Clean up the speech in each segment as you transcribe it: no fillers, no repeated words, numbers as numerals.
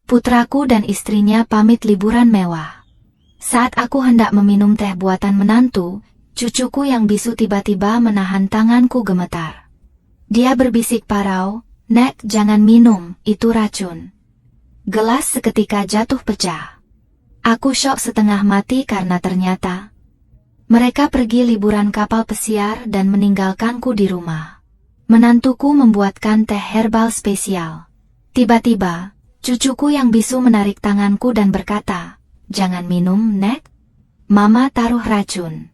Putraku dan istrinya pamit liburan mewah. Saat aku hendak meminum teh buatan menantu, cucuku yang bisu tiba-tiba menahan tanganku gemetar. Dia berbisik parau, "Nek, jangan minum, itu racun." Gelas seketika jatuh pecah. Aku syok setengah mati karena ternyata mereka pergi liburan kapal pesiar dan meninggalkanku di rumah. Menantuku membuatkan teh herbal spesial. Tiba-tiba, cucuku yang bisu menarik tanganku dan berkata, "Jangan minum, Nek. Mama taruh racun."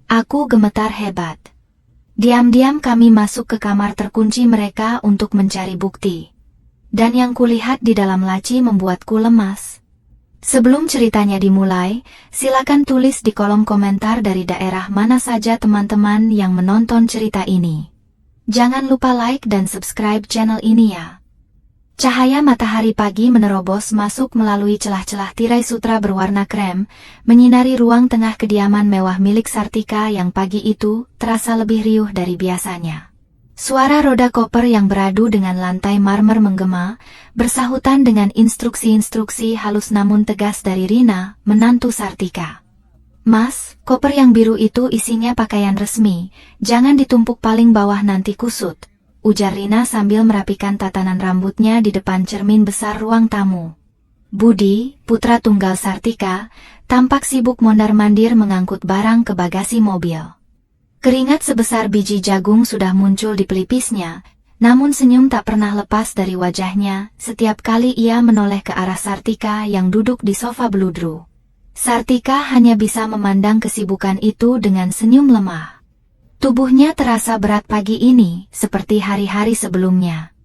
Aku gemetar hebat. Diam-diam kami masuk ke kamar terkunci mereka untuk mencari bukti. Dan yang kulihat di dalam laci membuatku lemas. Sebelum ceritanya dimulai, silakan tulis di kolom komentar dari daerah mana saja teman-teman yang menonton cerita ini. Jangan lupa like dan subscribe channel ini ya. Cahaya matahari pagi menerobos masuk melalui celah-celah tirai sutra berwarna krem, menyinari ruang tengah kediaman mewah milik Sartika yang pagi itu terasa lebih riuh dari biasanya. Suara roda koper yang beradu dengan lantai marmer menggema, bersahutan dengan instruksi-instruksi halus namun tegas dari Rina, menantu Sartika. "Mas, koper yang biru itu isinya pakaian resmi, jangan ditumpuk paling bawah nanti kusut," ujar Rina sambil merapikan tatanan rambutnya di depan cermin besar ruang tamu. Budi, putra tunggal Sartika, tampak sibuk mondar-mandir mengangkut barang ke bagasi mobil. Keringat sebesar biji jagung sudah muncul di pelipisnya, namun senyum tak pernah lepas dari wajahnya setiap kali ia menoleh ke arah Sartika yang duduk di sofa beludru. Sartika hanya bisa memandang kesibukan itu dengan senyum lemah. Tubuhnya terasa berat pagi ini, seperti hari-hari sebelumnya.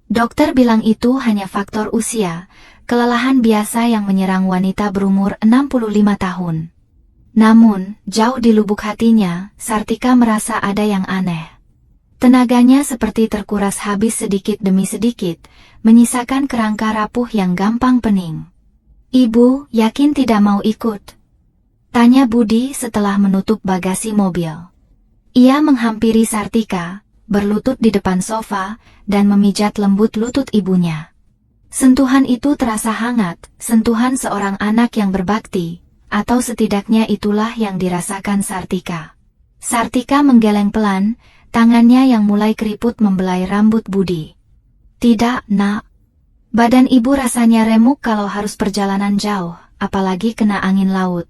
Dokter bilang itu hanya faktor usia, kelelahan biasa yang menyerang wanita berumur 65 tahun. Namun, jauh di lubuk hatinya, Sartika merasa ada yang aneh. Tenaganya seperti terkuras habis sedikit demi sedikit, menyisakan kerangka rapuh yang gampang pening. "Ibu, yakin tidak mau ikut?" tanya Budi setelah menutup bagasi mobil. Ia menghampiri Sartika, berlutut di depan sofa, dan memijat lembut lutut ibunya. Sentuhan itu terasa hangat, sentuhan seorang anak yang berbakti, atau setidaknya itulah yang dirasakan Sartika. Sartika menggeleng pelan, tangannya yang mulai keriput membelai rambut Budi. "Tidak, Nak. Badan ibu rasanya remuk kalau harus perjalanan jauh, apalagi kena angin laut.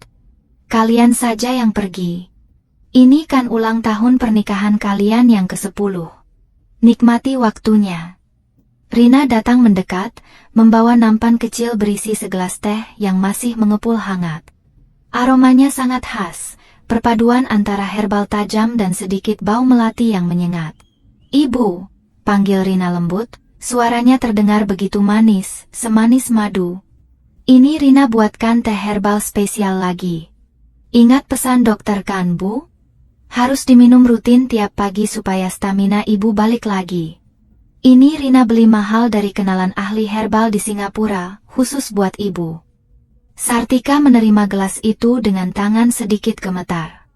Kalian saja yang pergi. Ini kan ulang tahun pernikahan kalian yang ke-10. Nikmati waktunya." Rina datang mendekat, membawa nampan kecil berisi segelas teh yang masih mengepul hangat. Aromanya sangat khas, perpaduan antara herbal tajam dan sedikit bau melati yang menyengat. "Ibu," panggil Rina lembut, suaranya terdengar begitu manis, semanis madu. "Ini Rina buatkan teh herbal spesial lagi. Ingat pesan dokter kan, Bu? Harus diminum rutin tiap pagi supaya stamina ibu balik lagi. Ini Rina beli mahal dari kenalan ahli herbal di Singapura, khusus buat ibu." Sartika menerima gelas itu dengan tangan sedikit gemetar.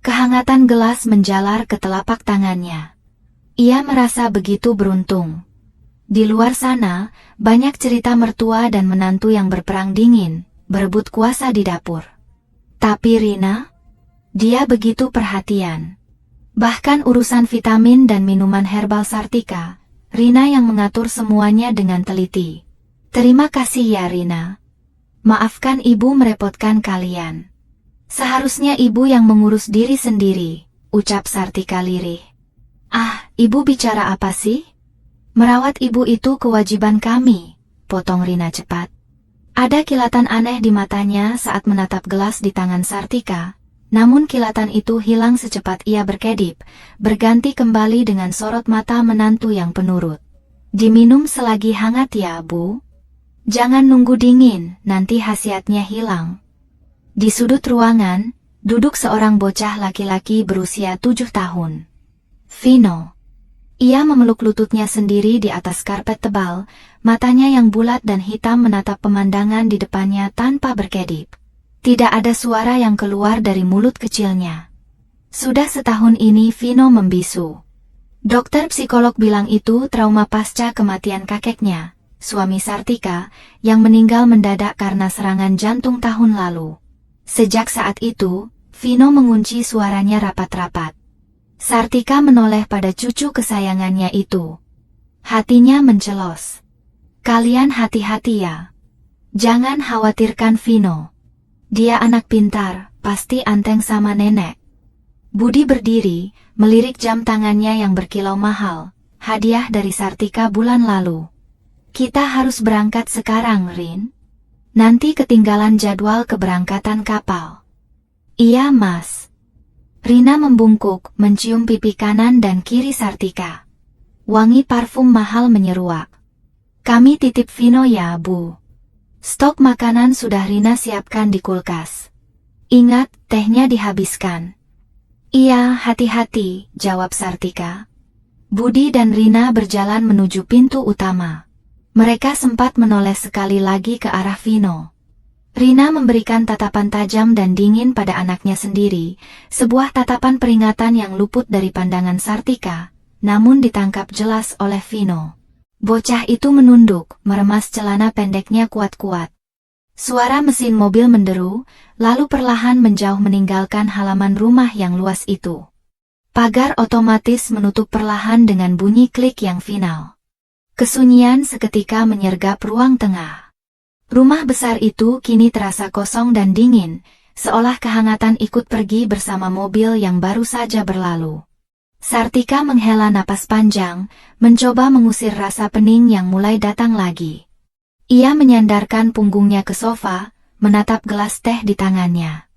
Kehangatan gelas menjalar ke telapak tangannya. Ia merasa begitu beruntung. Di luar sana, banyak cerita mertua dan menantu yang berperang dingin, berebut kuasa di dapur. Tapi Rina? Dia begitu perhatian. Bahkan urusan vitamin dan minuman herbal Sartika, Rina yang mengatur semuanya dengan teliti. "Terima kasih ya Rina. Maafkan ibu merepotkan kalian. Seharusnya ibu yang mengurus diri sendiri," ucap Sartika lirih. "Ah, ibu bicara apa sih? Merawat ibu itu kewajiban kami," potong Rina cepat. Ada kilatan aneh di matanya saat menatap gelas di tangan Sartika, namun kilatan itu hilang secepat ia berkedip, berganti kembali dengan sorot mata menantu yang penurut. "Diminum selagi hangat ya, Bu. Jangan nunggu dingin, nanti khasiatnya hilang." Di sudut ruangan, duduk seorang bocah laki-laki berusia 7 tahun. Vino. Ia memeluk lututnya sendiri di atas karpet tebal, matanya yang bulat dan hitam menatap pemandangan di depannya tanpa berkedip. Tidak ada suara yang keluar dari mulut kecilnya. Sudah setahun ini Vino membisu. Dokter psikolog bilang itu trauma pasca kematian kakeknya. suami Sartika, yang meninggal mendadak karena serangan jantung tahun lalu. Sejak saat itu, Vino mengunci suaranya rapat-rapat. Sartika menoleh pada cucu kesayangannya itu. Hatinya mencelos. Kalian hati-hati ya. Jangan khawatirkan Vino. Dia anak pintar, pasti anteng sama nenek. Budi berdiri, melirik jam tangannya yang berkilau mahal, hadiah dari Sartika bulan lalu. Kita harus berangkat sekarang, Rin. Nanti ketinggalan jadwal keberangkatan kapal. Iya, Mas. Rina membungkuk, mencium pipi kanan dan kiri Sartika. Wangi parfum mahal menyeruak. Kami titip Vino ya, Bu. Stok makanan sudah Rina siapkan di kulkas. Ingat, tehnya dihabiskan. Iya, hati-hati, jawab Sartika. Budi dan Rina berjalan menuju pintu utama. Mereka sempat menoleh sekali lagi ke arah Vino. Rina memberikan tatapan tajam dan dingin pada anaknya sendiri, sebuah tatapan peringatan yang luput dari pandangan Sartika, namun ditangkap jelas oleh Vino. Bocah itu menunduk, meremas celana pendeknya kuat-kuat. Suara mesin mobil menderu, lalu perlahan menjauh meninggalkan halaman rumah yang luas itu. Pagar otomatis menutup perlahan dengan bunyi klik yang final. Kesunyian seketika menyergap ruang tengah. Rumah besar itu kini terasa kosong dan dingin, seolah kehangatan ikut pergi bersama mobil yang baru saja berlalu. Sartika menghela napas panjang, mencoba mengusir rasa pening yang mulai datang lagi. Ia menyandarkan punggungnya ke sofa, menatap gelas teh di tangannya.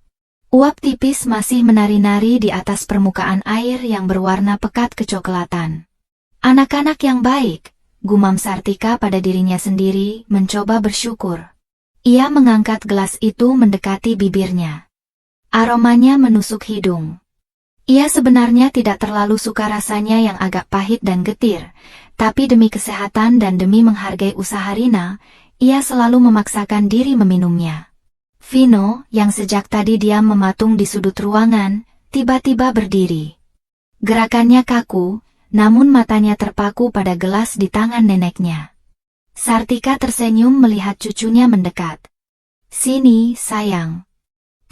Uap tipis masih menari-nari di atas permukaan air yang berwarna pekat kecoklatan. Anak-anak yang baik, gumam Sartika pada dirinya sendiri, mencoba bersyukur. Ia mengangkat gelas itu mendekati bibirnya. Aromanya menusuk hidung. Ia sebenarnya tidak terlalu suka rasanya yang agak pahit dan getir, tapi demi kesehatan dan demi menghargai usaha Rina, ia selalu memaksakan diri meminumnya. Vino, yang sejak tadi diam mematung di sudut ruangan, tiba-tiba berdiri. Gerakannya kaku, namun matanya terpaku pada gelas di tangan neneknya. Sartika tersenyum melihat cucunya mendekat. Sini, sayang.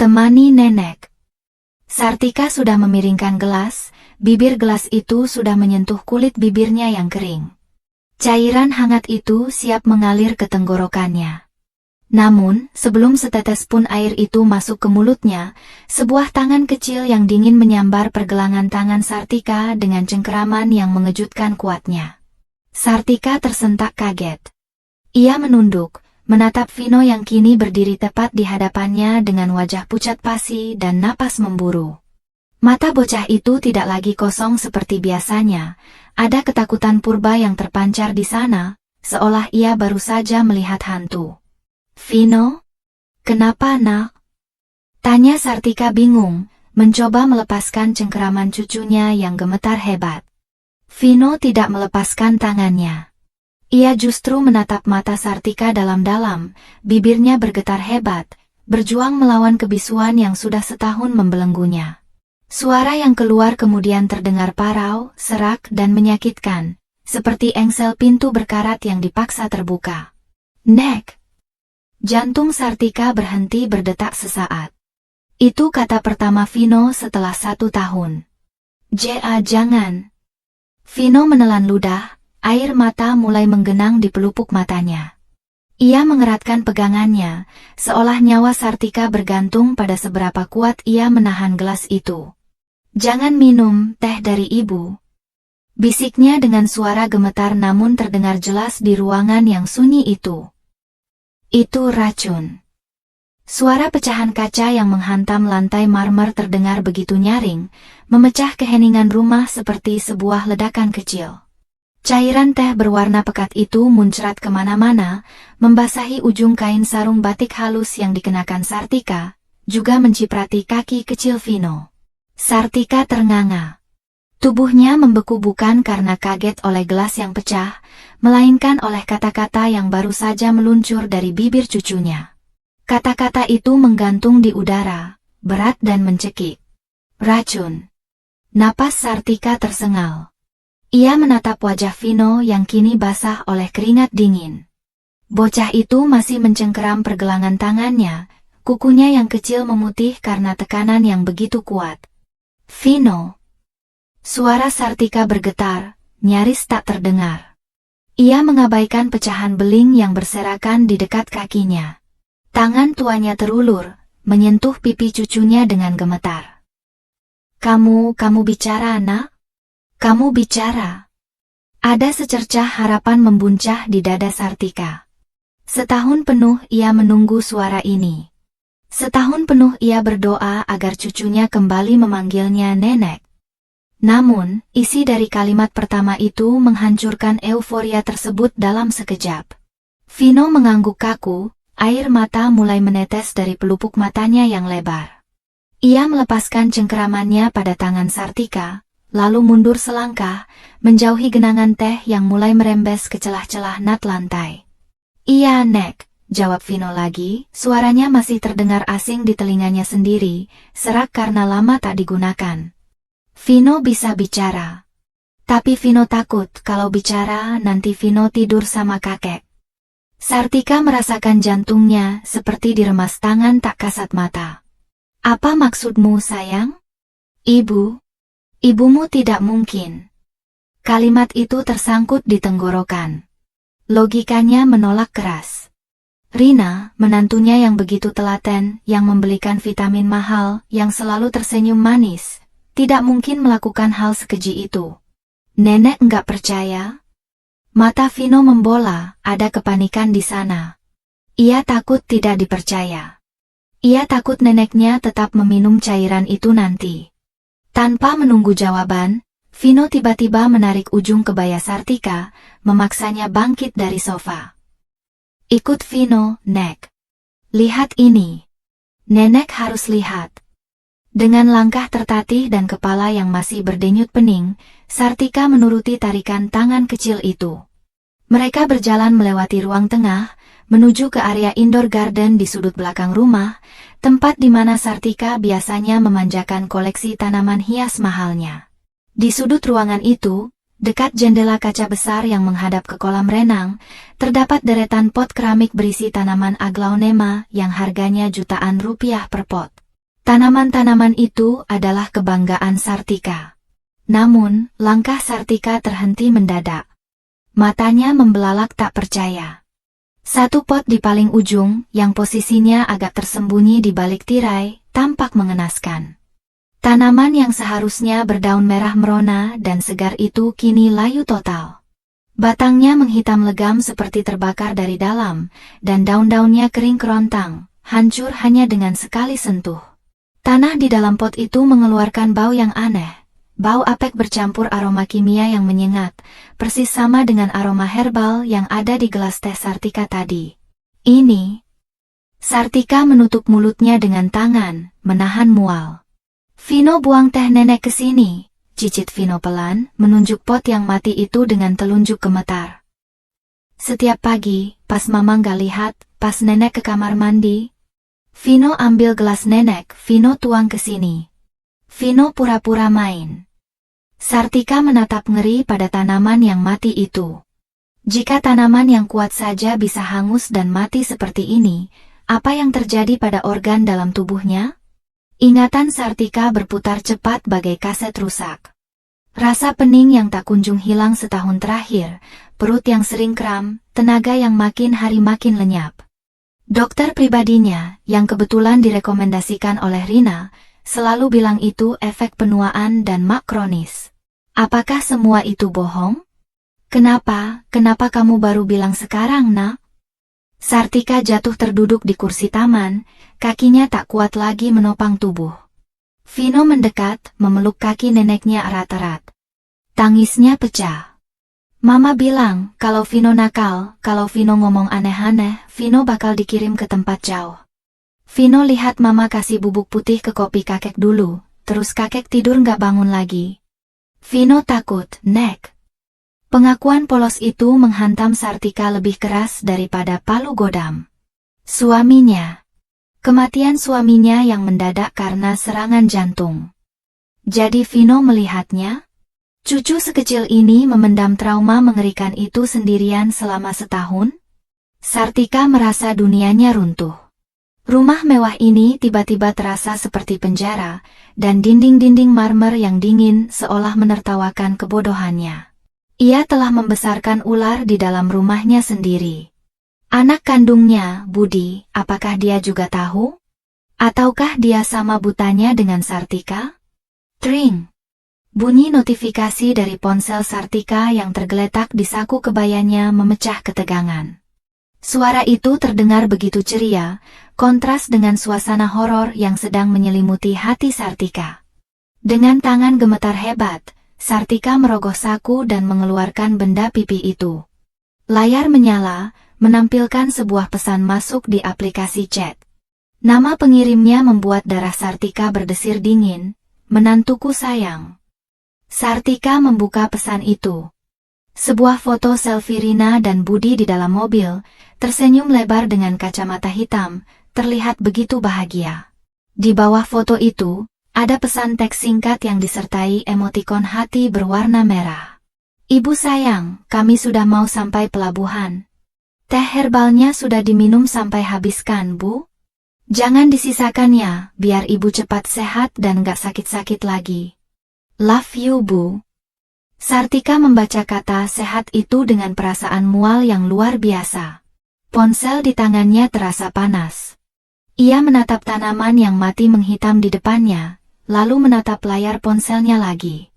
Temani nenek. Sartika sudah memiringkan gelas, bibir gelas itu sudah menyentuh kulit bibirnya yang kering. Cairan hangat itu siap mengalir ke tenggorokannya. Namun, sebelum setetes pun air itu masuk ke mulutnya, sebuah tangan kecil yang dingin menyambar pergelangan tangan Sartika dengan cengkeraman yang mengejutkan kuatnya. Sartika tersentak kaget. Ia menunduk, menatap Vino yang kini berdiri tepat di hadapannya dengan wajah pucat pasi dan napas memburu. Mata bocah itu tidak lagi kosong seperti biasanya, ada ketakutan purba yang terpancar di sana, seolah ia baru saja melihat hantu. Vino? Kenapa, nak? Tanya Sartika bingung, mencoba melepaskan cengkeraman cucunya yang gemetar hebat. Vino tidak melepaskan tangannya. Ia justru menatap mata Sartika dalam-dalam, bibirnya bergetar hebat, berjuang melawan kebisuan yang sudah setahun membelenggunya. Suara yang keluar kemudian terdengar parau, serak dan menyakitkan, seperti engsel pintu berkarat yang dipaksa terbuka. Nek! Jantung Sartika berhenti berdetak sesaat. Itu kata pertama Vino setelah 1 tahun. Jangan. Vino menelan ludah, air mata mulai menggenang di pelupuk matanya. Ia mengeratkan pegangannya, seolah nyawa Sartika bergantung pada seberapa kuat ia menahan gelas itu. Jangan minum teh dari ibu. Bisiknya dengan suara gemetar namun terdengar jelas di ruangan yang sunyi itu. Itu racun. Suara pecahan kaca yang menghantam lantai marmer terdengar begitu nyaring, memecah keheningan rumah seperti sebuah ledakan kecil. Cairan teh berwarna pekat itu muncrat kemana-mana, membasahi ujung kain sarung batik halus yang dikenakan Sartika, juga menciprati kaki kecil Vino. Sartika ternganga. Tubuhnya membeku bukan karena kaget oleh gelas yang pecah, melainkan oleh kata-kata yang baru saja meluncur dari bibir cucunya. Kata-kata itu menggantung di udara, berat dan mencekik. Racun. Napas Sartika tersengal. Ia menatap wajah Vino yang kini basah oleh keringat dingin. Bocah itu masih mencengkeram pergelangan tangannya, kukunya yang kecil memutih karena tekanan yang begitu kuat. Vino. Suara Sartika bergetar, nyaris tak terdengar. Ia mengabaikan pecahan beling yang berserakan di dekat kakinya. Tangan tuanya terulur, menyentuh pipi cucunya dengan gemetar. Kamu bicara, nak? Kamu bicara. Ada secercah harapan membuncah di dada Sartika. Setahun penuh ia menunggu suara ini. Setahun penuh ia berdoa agar cucunya kembali memanggilnya nenek. Namun, isi dari kalimat pertama itu menghancurkan euforia tersebut dalam sekejap. Vino mengangguk kaku, air mata mulai menetes dari pelupuk matanya yang lebar. Ia melepaskan cengkeramannya pada tangan Sartika, lalu mundur selangkah, menjauhi genangan teh yang mulai merembes ke celah-celah nat lantai. Iya, Nek, jawab Vino lagi, suaranya masih terdengar asing di telinganya sendiri, serak karena lama tak digunakan. Vino bisa bicara. Tapi Vino takut kalau bicara nanti Vino tidur sama kakek. Sartika merasakan jantungnya seperti diremas tangan tak kasat mata. Apa maksudmu, sayang? Ibumu tidak mungkin. Kalimat itu tersangkut di tenggorokan. Logikanya menolak keras. Rina, menantunya yang begitu telaten, yang membelikan vitamin mahal, yang selalu tersenyum manis, tidak mungkin melakukan hal sekeji itu. Nenek enggak percaya? Mata Vino membola, ada kepanikan di sana. Ia takut tidak dipercaya. Ia takut neneknya tetap meminum cairan itu nanti. Tanpa menunggu jawaban, Vino tiba-tiba menarik ujung kebaya Sartika, memaksanya bangkit dari sofa. Ikut Vino, Nek. Lihat ini. Nenek harus lihat. Dengan langkah tertatih dan kepala yang masih berdenyut pening, Sartika menuruti tarikan tangan kecil itu. Mereka berjalan melewati ruang tengah, menuju ke area indoor garden di sudut belakang rumah, tempat di mana Sartika biasanya memanjakan koleksi tanaman hias mahalnya. Di sudut ruangan itu, dekat jendela kaca besar yang menghadap ke kolam renang, terdapat deretan pot keramik berisi tanaman aglaonema yang harganya jutaan rupiah per pot. Tanaman-tanaman itu adalah kebanggaan Sartika. Namun, langkah Sartika terhenti mendadak. Matanya membelalak tak percaya. Satu pot di paling ujung, yang posisinya agak tersembunyi di balik tirai, tampak mengenaskan. Tanaman yang seharusnya berdaun merah merona dan segar itu kini layu total. Batangnya menghitam legam seperti terbakar dari dalam, dan daun-daunnya kering kerontang, hancur hanya dengan sekali sentuh. Tanah di dalam pot itu mengeluarkan bau yang aneh. Bau apek bercampur aroma kimia yang menyengat, persis sama dengan aroma herbal yang ada di gelas teh Sartika tadi. Ini. Sartika menutup mulutnya dengan tangan, menahan mual. Vino, buang teh nenek ke sini, cicit Vino pelan, menunjuk pot yang mati itu dengan telunjuk gemetar. Setiap pagi, pas mama nggak lihat, pas nenek ke kamar mandi, Vino ambil gelas nenek, Vino tuang ke sini. Vino pura-pura main. Sartika menatap ngeri pada tanaman yang mati itu. Jika tanaman yang kuat saja bisa hangus dan mati seperti ini, apa yang terjadi pada organ dalam tubuhnya? Ingatan Sartika berputar cepat bagai kaset rusak. Rasa pening yang tak kunjung hilang setahun terakhir, perut yang sering kram, tenaga yang makin hari makin lenyap. Dokter pribadinya, yang kebetulan direkomendasikan oleh Rina, selalu bilang itu efek penuaan dan mak kronis. Apakah semua itu bohong? Kenapa kamu baru bilang sekarang, nak? Sartika jatuh terduduk di kursi taman, kakinya tak kuat lagi menopang tubuh. Vino mendekat, memeluk kaki neneknya erat-erat. Tangisnya pecah. Mama bilang, kalau Vino nakal, kalau Vino ngomong aneh-aneh, Vino bakal dikirim ke tempat jauh. Vino lihat mama kasih bubuk putih ke kopi kakek dulu, terus kakek tidur nggak bangun lagi. Vino takut, Nek. Pengakuan polos itu menghantam Sartika lebih keras daripada palu godam. Suaminya. Kematian suaminya yang mendadak karena serangan jantung. Jadi Vino melihatnya? Cucu sekecil ini memendam trauma mengerikan itu sendirian selama setahun? Sartika merasa dunianya runtuh. Rumah mewah ini tiba-tiba terasa seperti penjara, dan dinding-dinding marmer yang dingin seolah menertawakan kebodohannya. Ia telah membesarkan ular di dalam rumahnya sendiri. Anak kandungnya, Budi, apakah dia juga tahu? Ataukah dia sama butanya dengan Sartika? Tring! Bunyi notifikasi dari ponsel Sartika yang tergeletak di saku kebayanya memecah ketegangan. Suara itu terdengar begitu ceria, kontras dengan suasana horor yang sedang menyelimuti hati Sartika. Dengan tangan gemetar hebat, Sartika merogoh saku dan mengeluarkan benda pipi itu. Layar menyala, menampilkan sebuah pesan masuk di aplikasi chat. Nama pengirimnya membuat darah Sartika berdesir dingin. Menantuku sayang. Sartika membuka pesan itu. Sebuah foto selfie Rina dan Budi di dalam mobil, tersenyum lebar dengan kacamata hitam, terlihat begitu bahagia. Di bawah foto itu, ada pesan teks singkat yang disertai emotikon hati berwarna merah. Ibu sayang, kami sudah mau sampai pelabuhan. Teh herbalnya sudah diminum sampai habiskan, Bu? Jangan disisakan ya, biar ibu cepat sehat dan gak sakit-sakit lagi. Love you, Bu. Sartika membaca kata sehat itu dengan perasaan mual yang luar biasa. Ponsel di tangannya terasa panas. Ia menatap tanaman yang mati menghitam di depannya, lalu menatap layar ponselnya lagi.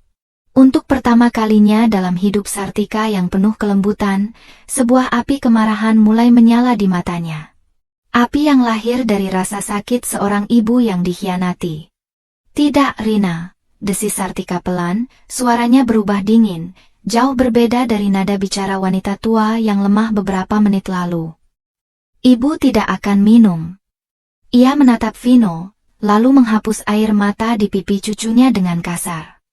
Untuk pertama kalinya dalam hidup Sartika yang penuh kelembutan, sebuah api kemarahan mulai menyala di matanya. Api yang lahir dari rasa sakit seorang ibu yang dikhianati. Tidak, Rina, desis Sartika pelan, suaranya berubah dingin, jauh berbeda dari nada bicara wanita tua yang lemah beberapa menit lalu. Ibu tidak akan minum. Ia menatap Vino, lalu menghapus air mata di pipi cucunya dengan kasar.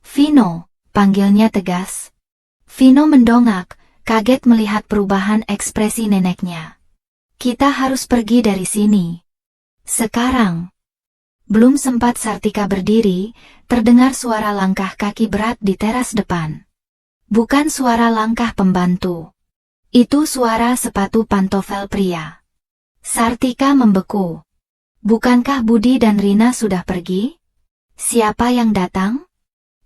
Vino, panggilnya tegas. Vino mendongak, kaget melihat perubahan ekspresi neneknya. Kita harus pergi dari sini. Sekarang. Belum sempat Sartika berdiri, terdengar suara langkah kaki berat di teras depan. Bukan suara langkah pembantu. Itu suara sepatu pantofel pria. Sartika membeku. Bukankah Budi dan Rina sudah pergi? Siapa yang datang?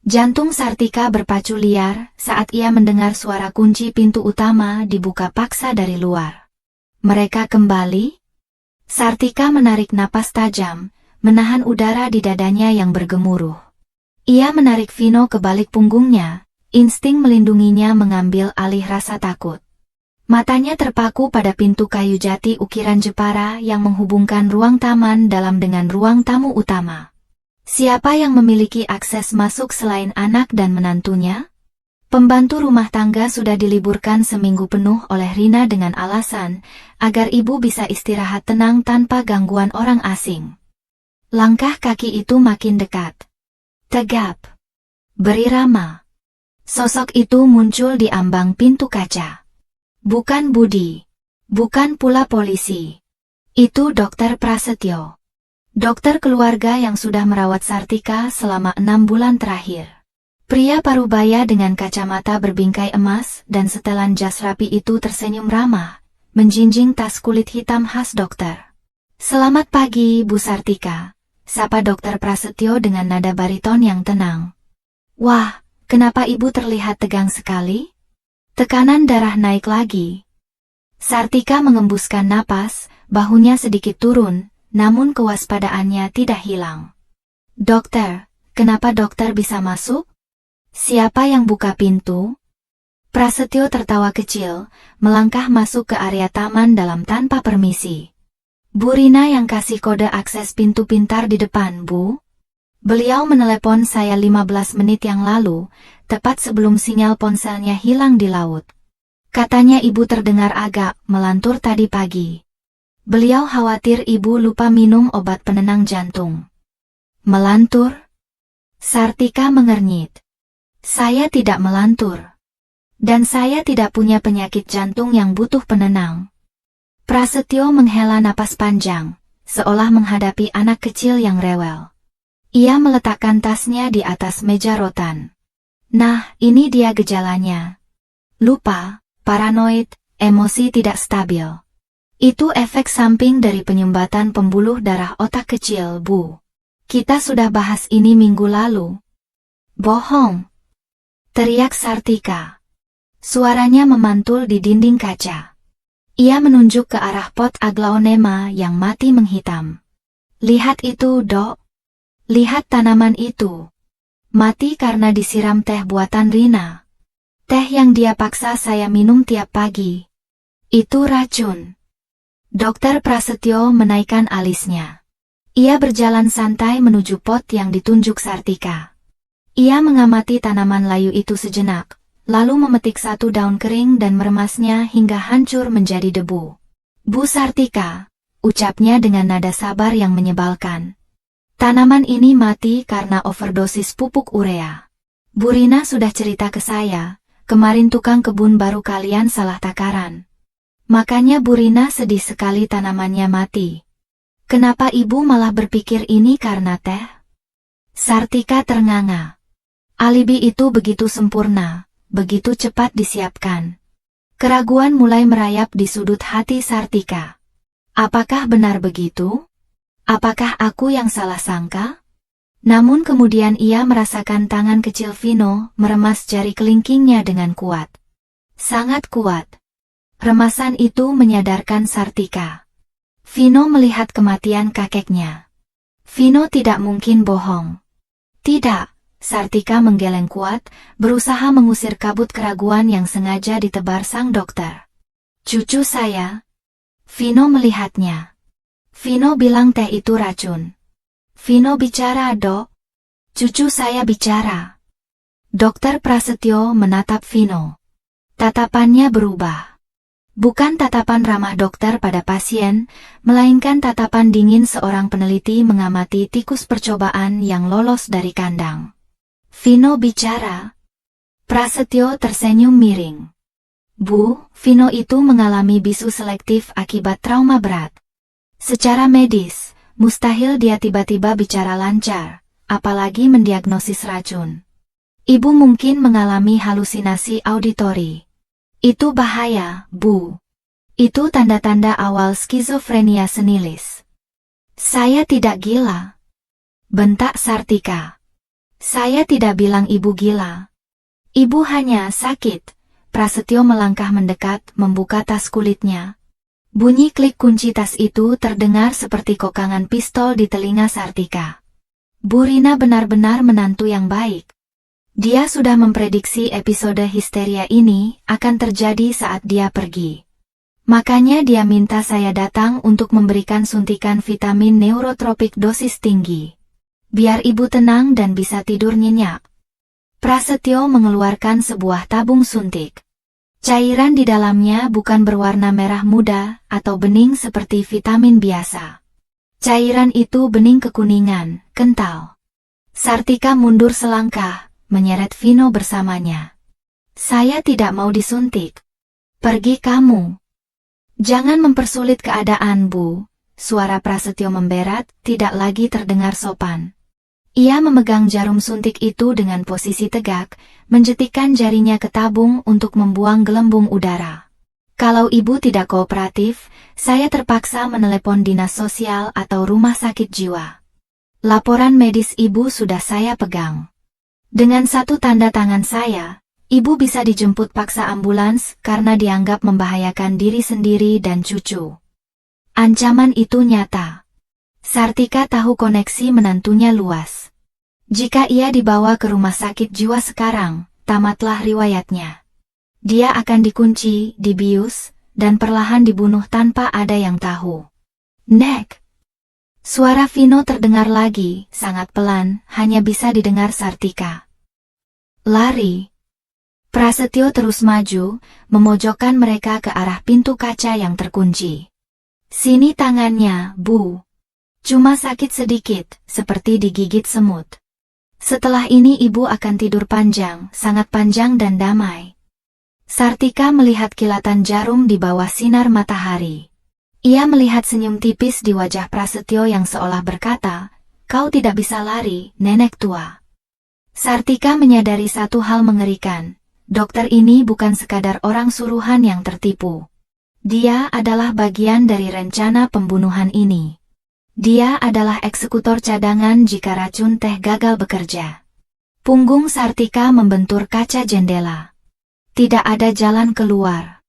Jantung Sartika berpacu liar saat ia mendengar suara kunci pintu utama dibuka paksa dari luar. Mereka kembali? Sartika menarik napas tajam, menahan udara di dadanya yang bergemuruh. Ia menarik Vino ke balik punggungnya, insting melindunginya mengambil alih rasa takut. Matanya terpaku pada pintu kayu jati ukiran Jepara yang menghubungkan ruang taman dalam dengan ruang tamu utama. Siapa yang memiliki akses masuk selain anak dan menantunya? Pembantu rumah tangga sudah diliburkan seminggu penuh oleh Rina dengan alasan agar ibu bisa istirahat tenang tanpa gangguan orang asing. Langkah kaki itu makin dekat. Tegap. Berirama. Sosok itu muncul di ambang pintu kaca. Bukan Budi. Bukan pula polisi. Itu Dokter Prasetyo. Dokter keluarga yang sudah merawat Sartika selama 6 bulan terakhir. Pria parubaya dengan kacamata berbingkai emas dan setelan jas rapi itu tersenyum ramah, menjinjing tas kulit hitam khas dokter. Selamat pagi, Bu Sartika, sapa Dokter Prasetyo dengan nada bariton yang tenang. Wah, kenapa ibu terlihat tegang sekali? Tekanan darah naik lagi. Sartika mengembuskan napas, bahunya sedikit turun, namun kewaspadaannya tidak hilang. Dokter, kenapa dokter bisa masuk? Siapa yang buka pintu? Prasetyo tertawa kecil, melangkah masuk ke area taman dalam tanpa permisi. Bu Rina yang kasih kode akses pintu pintar di depan, Bu. Beliau menelepon saya 15 menit yang lalu, tepat sebelum sinyal ponselnya hilang di laut. Katanya ibu terdengar agak melantur tadi pagi. Beliau khawatir ibu lupa minum obat penenang jantung. Melantur? Sartika mengernyit. Saya tidak melantur. Dan saya tidak punya penyakit jantung yang butuh penenang. Prasetyo menghela napas panjang, seolah menghadapi anak kecil yang rewel. Ia meletakkan tasnya di atas meja rotan. Nah, ini dia gejalanya. Lupa, paranoid, emosi tidak stabil. Itu efek samping dari penyumbatan pembuluh darah otak kecil, Bu. Kita sudah bahas ini minggu lalu. Bohong, teriak Sartika. Suaranya memantul di dinding kaca. Ia menunjuk ke arah pot aglaonema yang mati menghitam. Lihat itu, Dok. Lihat tanaman itu. Mati karena disiram teh buatan Rina. Teh yang dia paksa saya minum tiap pagi. Itu racun. Dokter Prasetyo menaikkan alisnya. Ia berjalan santai menuju pot yang ditunjuk Sartika. Ia mengamati tanaman layu itu sejenak, lalu memetik satu daun kering dan meremasnya hingga hancur menjadi debu. Bu Sartika, ucapnya dengan nada sabar yang menyebalkan. Tanaman ini mati karena overdosis pupuk urea. Bu Rina sudah cerita ke saya, kemarin tukang kebun baru kalian salah takaran. Makanya Bu Rina sedih sekali tanamannya mati. Kenapa ibu malah berpikir ini karena teh? Sartika ternganga. Alibi itu begitu sempurna, begitu cepat disiapkan. Keraguan mulai merayap di sudut hati Sartika. Apakah benar begitu? Apakah aku yang salah sangka? Namun kemudian ia merasakan tangan kecil Vino meremas jari kelingkingnya dengan kuat. Sangat kuat. Remasan itu menyadarkan Sartika. Vino melihat kematian kakeknya. Vino tidak mungkin bohong. Tidak, Sartika menggeleng kuat, berusaha mengusir kabut keraguan yang sengaja ditebar sang dokter. Cucu saya. Vino melihatnya. Vino bilang teh itu racun. Vino bicara, Dok. Cucu saya bicara. Dokter Prasetyo menatap Vino. Tatapannya berubah. Bukan tatapan ramah dokter pada pasien, melainkan tatapan dingin seorang peneliti mengamati tikus percobaan yang lolos dari kandang. Vino bicara. Prasetyo tersenyum miring. Bu, Vino itu mengalami bisu selektif akibat trauma berat. Secara medis, mustahil dia tiba-tiba bicara lancar, apalagi mendiagnosis racun. Ibu mungkin mengalami halusinasi auditori. Itu bahaya, Bu. Itu tanda-tanda awal skizofrenia senilis. Saya tidak gila. Bentak Sartika. Saya tidak bilang ibu gila. Ibu hanya sakit. Prasetyo melangkah mendekat, membuka tas kulitnya. Bunyi klik kunci tas itu terdengar seperti kokangan pistol di telinga Sartika. Bu Rina benar-benar menantu yang baik. Dia sudah memprediksi episode histeria ini akan terjadi saat dia pergi. Makanya dia minta saya datang untuk memberikan suntikan vitamin neurotropik dosis tinggi. Biar ibu tenang dan bisa tidur nyenyak. Prasetyo mengeluarkan sebuah tabung suntik. Cairan di dalamnya bukan berwarna merah muda atau bening seperti vitamin biasa. Cairan itu bening kekuningan, kental. Sartika mundur selangkah, menyeret Vino bersamanya. Saya tidak mau disuntik. Pergi kamu. Jangan mempersulit keadaan, Bu. Suara Prasetyo memberat, tidak lagi terdengar sopan. Ia memegang jarum suntik itu dengan posisi tegak, menjetikkan jarinya ke tabung untuk membuang gelembung udara. Kalau ibu tidak kooperatif, saya terpaksa menelepon dinas sosial atau rumah sakit jiwa. Laporan medis ibu sudah saya pegang. Dengan satu tanda tangan saya, ibu bisa dijemput paksa ambulans karena dianggap membahayakan diri sendiri dan cucu. Ancaman itu nyata. Sartika tahu koneksi menantunya luas. Jika ia dibawa ke rumah sakit jiwa sekarang, tamatlah riwayatnya. Dia akan dikunci, dibius, dan perlahan dibunuh tanpa ada yang tahu. Nek! Suara Vino terdengar lagi, sangat pelan, hanya bisa didengar Sartika. Lari. Prasetyo terus maju, memojokkan mereka ke arah pintu kaca yang terkunci. Sini tangannya, Bu. Cuma sakit sedikit, seperti digigit semut. Setelah ini ibu akan tidur panjang, sangat panjang dan damai. Sartika melihat kilatan jarum di bawah sinar matahari. Ia melihat senyum tipis di wajah Prasetyo yang seolah berkata, kau tidak bisa lari, nenek tua. Sartika menyadari satu hal mengerikan. Dokter ini bukan sekadar orang suruhan yang tertipu. Dia adalah bagian dari rencana pembunuhan ini. Dia adalah eksekutor cadangan jika racun teh gagal bekerja. Punggung Sartika membentur kaca jendela. Tidak ada jalan keluar.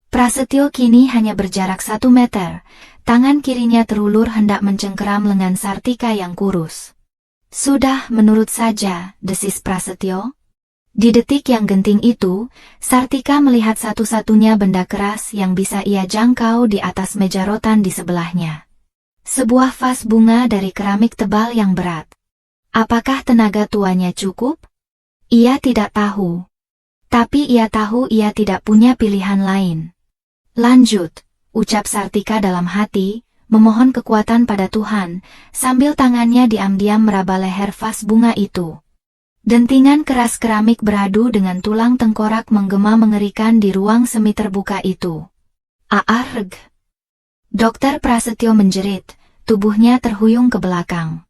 Prasetyo kini hanya berjarak 1 meter. Tangan kirinya terulur hendak mencengkeram lengan Sartika yang kurus. Sudah, menurut saja, desis Prasetyo. Di detik yang genting itu, Sartika melihat satu-satunya benda keras yang bisa ia jangkau di atas meja rotan di sebelahnya. Sebuah vas bunga dari keramik tebal yang berat. Apakah tenaga tuanya cukup? Ia tidak tahu. Tapi ia tahu ia tidak punya pilihan lain. Lanjut, ucap Sartika dalam hati, memohon kekuatan pada Tuhan, sambil tangannya diam-diam meraba leher vas bunga itu. Dentingan keras keramik beradu dengan tulang tengkorak menggema mengerikan di ruang semi terbuka itu. Aarg! Dokter Prasetyo menjerit, tubuhnya terhuyung ke belakang.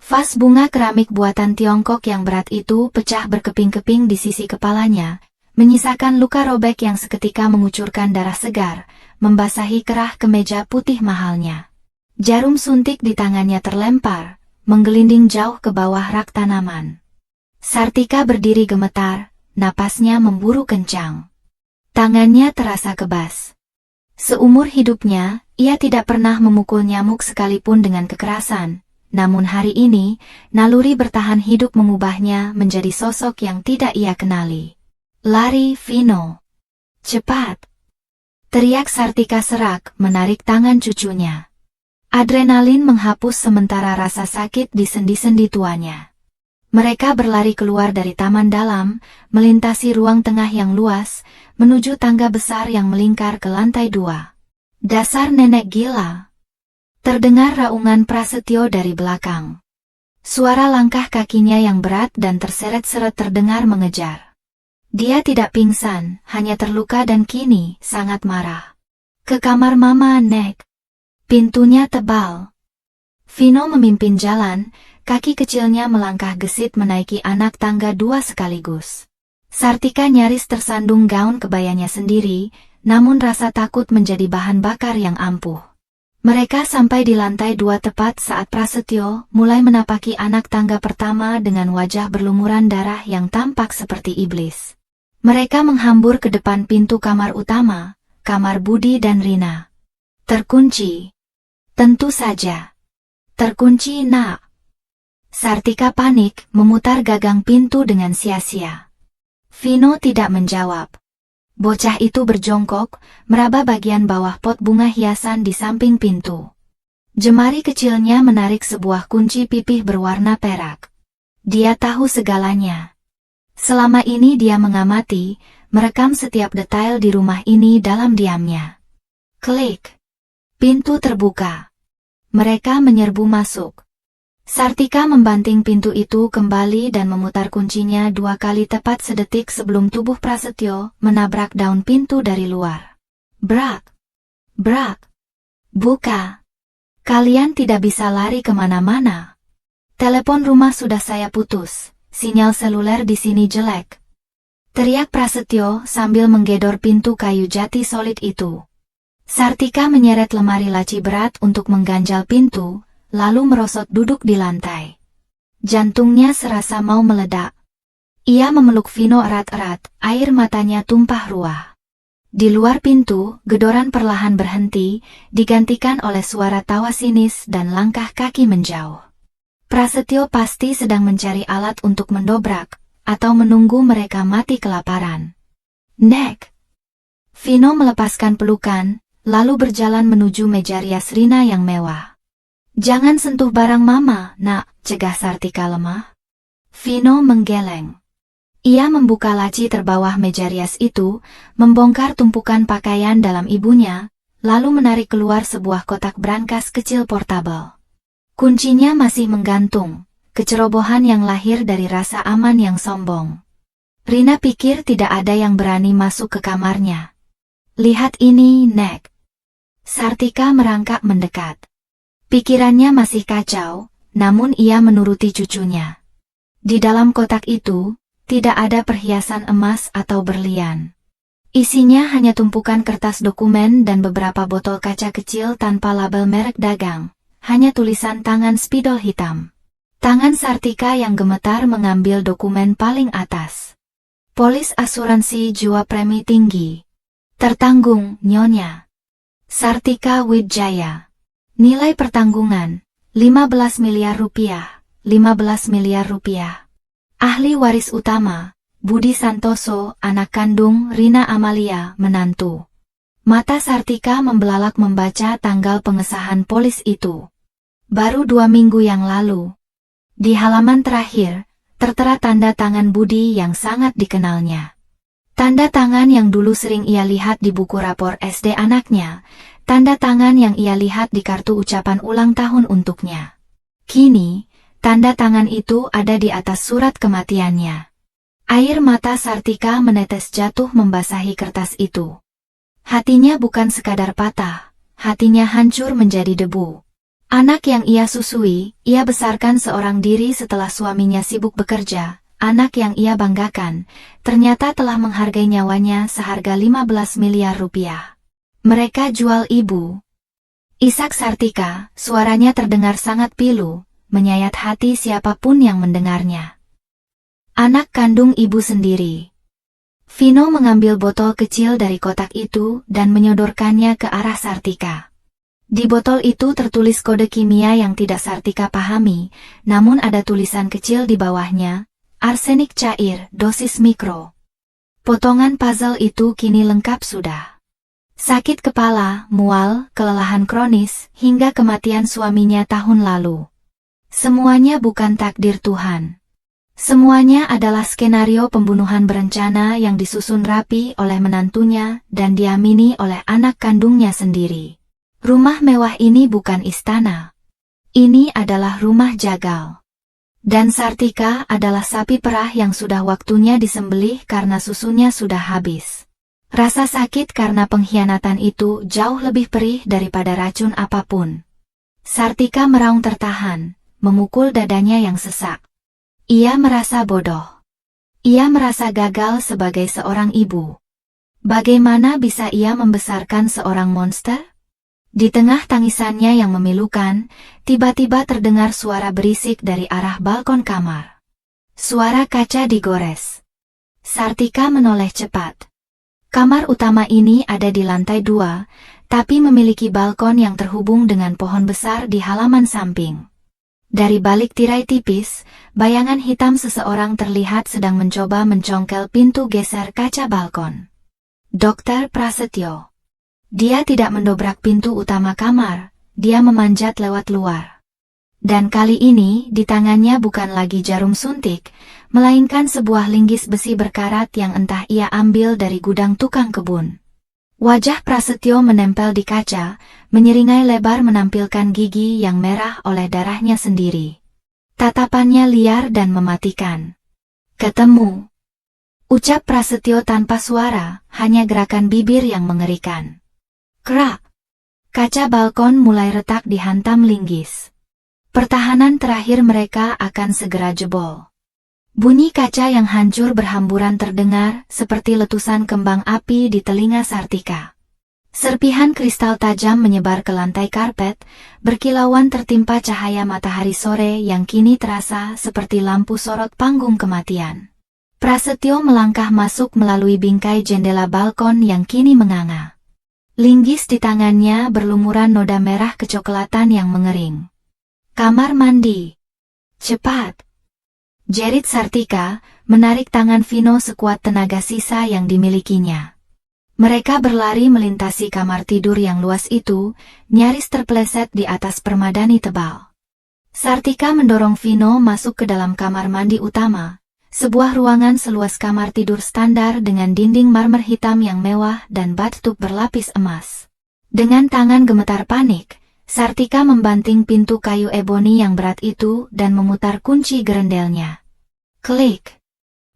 Vas bunga keramik buatan Tiongkok yang berat itu pecah berkeping-keping di sisi kepalanya, menyisakan luka robek yang seketika mengucurkan darah segar, membasahi kerah kemeja putih mahalnya. Jarum suntik di tangannya terlempar, menggelinding jauh ke bawah rak tanaman. Sartika berdiri gemetar, napasnya memburu kencang. Tangannya terasa kebas. Seumur hidupnya, ia tidak pernah memukul nyamuk sekalipun dengan kekerasan, namun hari ini, naluri bertahan hidup mengubahnya menjadi sosok yang tidak ia kenali. Lari, Vino. Cepat! Teriak Sartika serak, menarik tangan cucunya. Adrenalin menghapus sementara rasa sakit di sendi-sendi tuanya. Mereka berlari keluar dari taman dalam, melintasi ruang tengah yang luas, menuju tangga besar yang melingkar ke lantai 2. Dasar nenek gila! Terdengar raungan Prasetyo dari belakang. Suara langkah kakinya yang berat dan terseret-seret terdengar mengejar. Dia tidak pingsan, hanya terluka dan kini sangat marah. Ke kamar mama, Nek. Pintunya tebal. Vino memimpin jalan, kaki kecilnya melangkah gesit menaiki anak tangga 2 sekaligus. Sartika nyaris tersandung gaun kebayanya sendiri, namun rasa takut menjadi bahan bakar yang ampuh. Mereka sampai di lantai 2 tepat saat Prasetyo mulai menapaki anak tangga pertama dengan wajah berlumuran darah yang tampak seperti iblis. Mereka menghambur ke depan pintu kamar utama, kamar Budi dan Rina. Terkunci. Tentu saja. Terkunci, Nak. Sartika panik, memutar gagang pintu dengan sia-sia. Vino tidak menjawab. Bocah itu berjongkok, meraba bagian bawah pot bunga hiasan di samping pintu. Jemari kecilnya menarik sebuah kunci pipih berwarna perak. Dia tahu segalanya. Selama ini dia mengamati, merekam setiap detail di rumah ini dalam diamnya. Klik. Pintu terbuka. Mereka menyerbu masuk. Sartika membanting pintu itu kembali dan memutar kuncinya 2 kali tepat sedetik sebelum tubuh Prasetyo menabrak daun pintu dari luar. Brak! Brak! Buka! Kalian tidak bisa lari kemana-mana. Telepon rumah sudah saya putus, sinyal seluler di sini jelek. Teriak Prasetyo sambil menggedor pintu kayu jati solid itu. Sartika menyeret lemari laci berat untuk mengganjal pintu, lalu merosot duduk di lantai. Jantungnya serasa mau meledak. Ia memeluk Vino erat-erat, air matanya tumpah ruah. Di luar pintu, gedoran perlahan berhenti, digantikan oleh suara tawa sinis dan langkah kaki menjauh. Prasetyo pasti sedang mencari alat untuk mendobrak, atau menunggu mereka mati kelaparan. Nek! Vino melepaskan pelukan, lalu berjalan menuju meja rias Rina yang mewah. Jangan sentuh barang mama, Nak, cegah Sartika lemah. Vino menggeleng. Ia membuka laci terbawah meja rias itu, membongkar tumpukan pakaian dalam ibunya, lalu menarik keluar sebuah kotak brankas kecil portabel. Kuncinya masih menggantung, kecerobohan yang lahir dari rasa aman yang sombong. Rina pikir tidak ada yang berani masuk ke kamarnya. Lihat ini, Nek. Sartika merangkak mendekat. Pikirannya masih kacau, namun ia menuruti cucunya. Di dalam kotak itu, Tidak ada perhiasan emas atau berlian. Isinya hanya tumpukan kertas dokumen dan beberapa botol kaca kecil tanpa label merek dagang. Hanya tulisan tangan spidol hitam. Tangan Sartika yang gemetar mengambil dokumen paling atas. Polis asuransi jiwa premi tinggi. Tertanggung, Nyonya Sartika Wijaya. Nilai pertanggungan, 15 miliar rupiah. 15 miliar rupiah. Ahli waris utama, Budi Santoso, anak kandung Rina Amalia, menantu. Mata Sartika membelalak membaca tanggal pengesahan polis itu. Baru 2 minggu yang lalu. Di halaman terakhir, tertera tanda tangan Budi yang sangat dikenalnya. Tanda tangan yang dulu sering ia lihat di buku rapor SD anaknya, tanda tangan yang ia lihat di kartu ucapan ulang tahun untuknya. Kini, tanda tangan itu ada di atas surat kematiannya. Air mata Sartika menetes jatuh membasahi kertas itu. Hatinya bukan sekadar patah, hatinya hancur menjadi debu. Anak yang ia susui, ia besarkan seorang diri setelah suaminya sibuk bekerja. Anak yang ia banggakan, ternyata telah menghargai nyawanya seharga 15 miliar rupiah. Mereka jual ibu. Isak Sartika, suaranya terdengar sangat pilu, menyayat hati siapapun yang mendengarnya. Anak kandung ibu sendiri. Vino mengambil botol kecil dari kotak itu dan menyodorkannya ke arah Sartika. Di botol itu tertulis kode kimia yang tidak Sartika pahami, namun ada tulisan kecil di bawahnya, arsenik cair, dosis mikro. Potongan puzzle itu kini lengkap sudah. Sakit kepala, mual, kelelahan kronis, hingga kematian suaminya tahun lalu. Semuanya bukan takdir Tuhan. Semuanya adalah skenario pembunuhan berencana yang disusun rapi oleh menantunya dan diamini oleh anak kandungnya sendiri. Rumah mewah ini bukan istana. Ini adalah rumah jagal. Dan Sartika adalah sapi perah yang sudah waktunya disembelih karena susunya sudah habis. Rasa sakit karena pengkhianatan itu jauh lebih perih daripada racun apapun. Sartika meraung tertahan, memukul dadanya yang sesak. Ia merasa bodoh. Ia merasa gagal sebagai seorang ibu. Bagaimana bisa ia membesarkan seorang monster? Di tengah tangisannya yang memilukan, tiba-tiba terdengar suara berisik dari arah balkon kamar. Suara kaca digores. Sartika menoleh cepat. Kamar utama ini ada di lantai 2, tapi memiliki balkon yang terhubung dengan pohon besar di halaman samping. Dari balik tirai tipis, bayangan hitam seseorang terlihat sedang mencoba mencongkel pintu geser kaca balkon. Dr. Prasetyo. Dia tidak mendobrak pintu utama kamar, dia memanjat lewat luar. Dan kali ini di tangannya bukan lagi jarum suntik, melainkan sebuah linggis besi berkarat yang entah ia ambil dari gudang tukang kebun. Wajah Prasetyo menempel di kaca, menyeringai lebar menampilkan gigi yang merah oleh darahnya sendiri. Tatapannya liar dan mematikan. Ketemu. Ucap Prasetyo tanpa suara, hanya gerakan bibir yang mengerikan. Krak. Kaca balkon mulai retak dihantam linggis. Pertahanan terakhir mereka akan segera jebol. Bunyi kaca yang hancur berhamburan terdengar seperti letusan kembang api di telinga Sartika. Serpihan kristal tajam menyebar ke lantai karpet, berkilauan tertimpa cahaya matahari sore yang kini terasa seperti lampu sorot panggung kematian. Prasetyo melangkah masuk melalui bingkai jendela balkon yang kini menganga. Linggis di tangannya berlumuran noda merah kecoklatan yang mengering. Kamar mandi. Cepat. Jerit Sartika, menarik tangan Vino sekuat tenaga sisa yang dimilikinya. Mereka berlari melintasi kamar tidur yang luas itu, nyaris terpeleset di atas permadani tebal. Sartika mendorong Vino masuk ke dalam kamar mandi utama, sebuah ruangan seluas kamar tidur standar dengan dinding marmer hitam yang mewah dan bathtub berlapis emas. Dengan tangan gemetar panik, Sartika membanting pintu kayu eboni yang berat itu dan memutar kunci gerendelnya. Klik,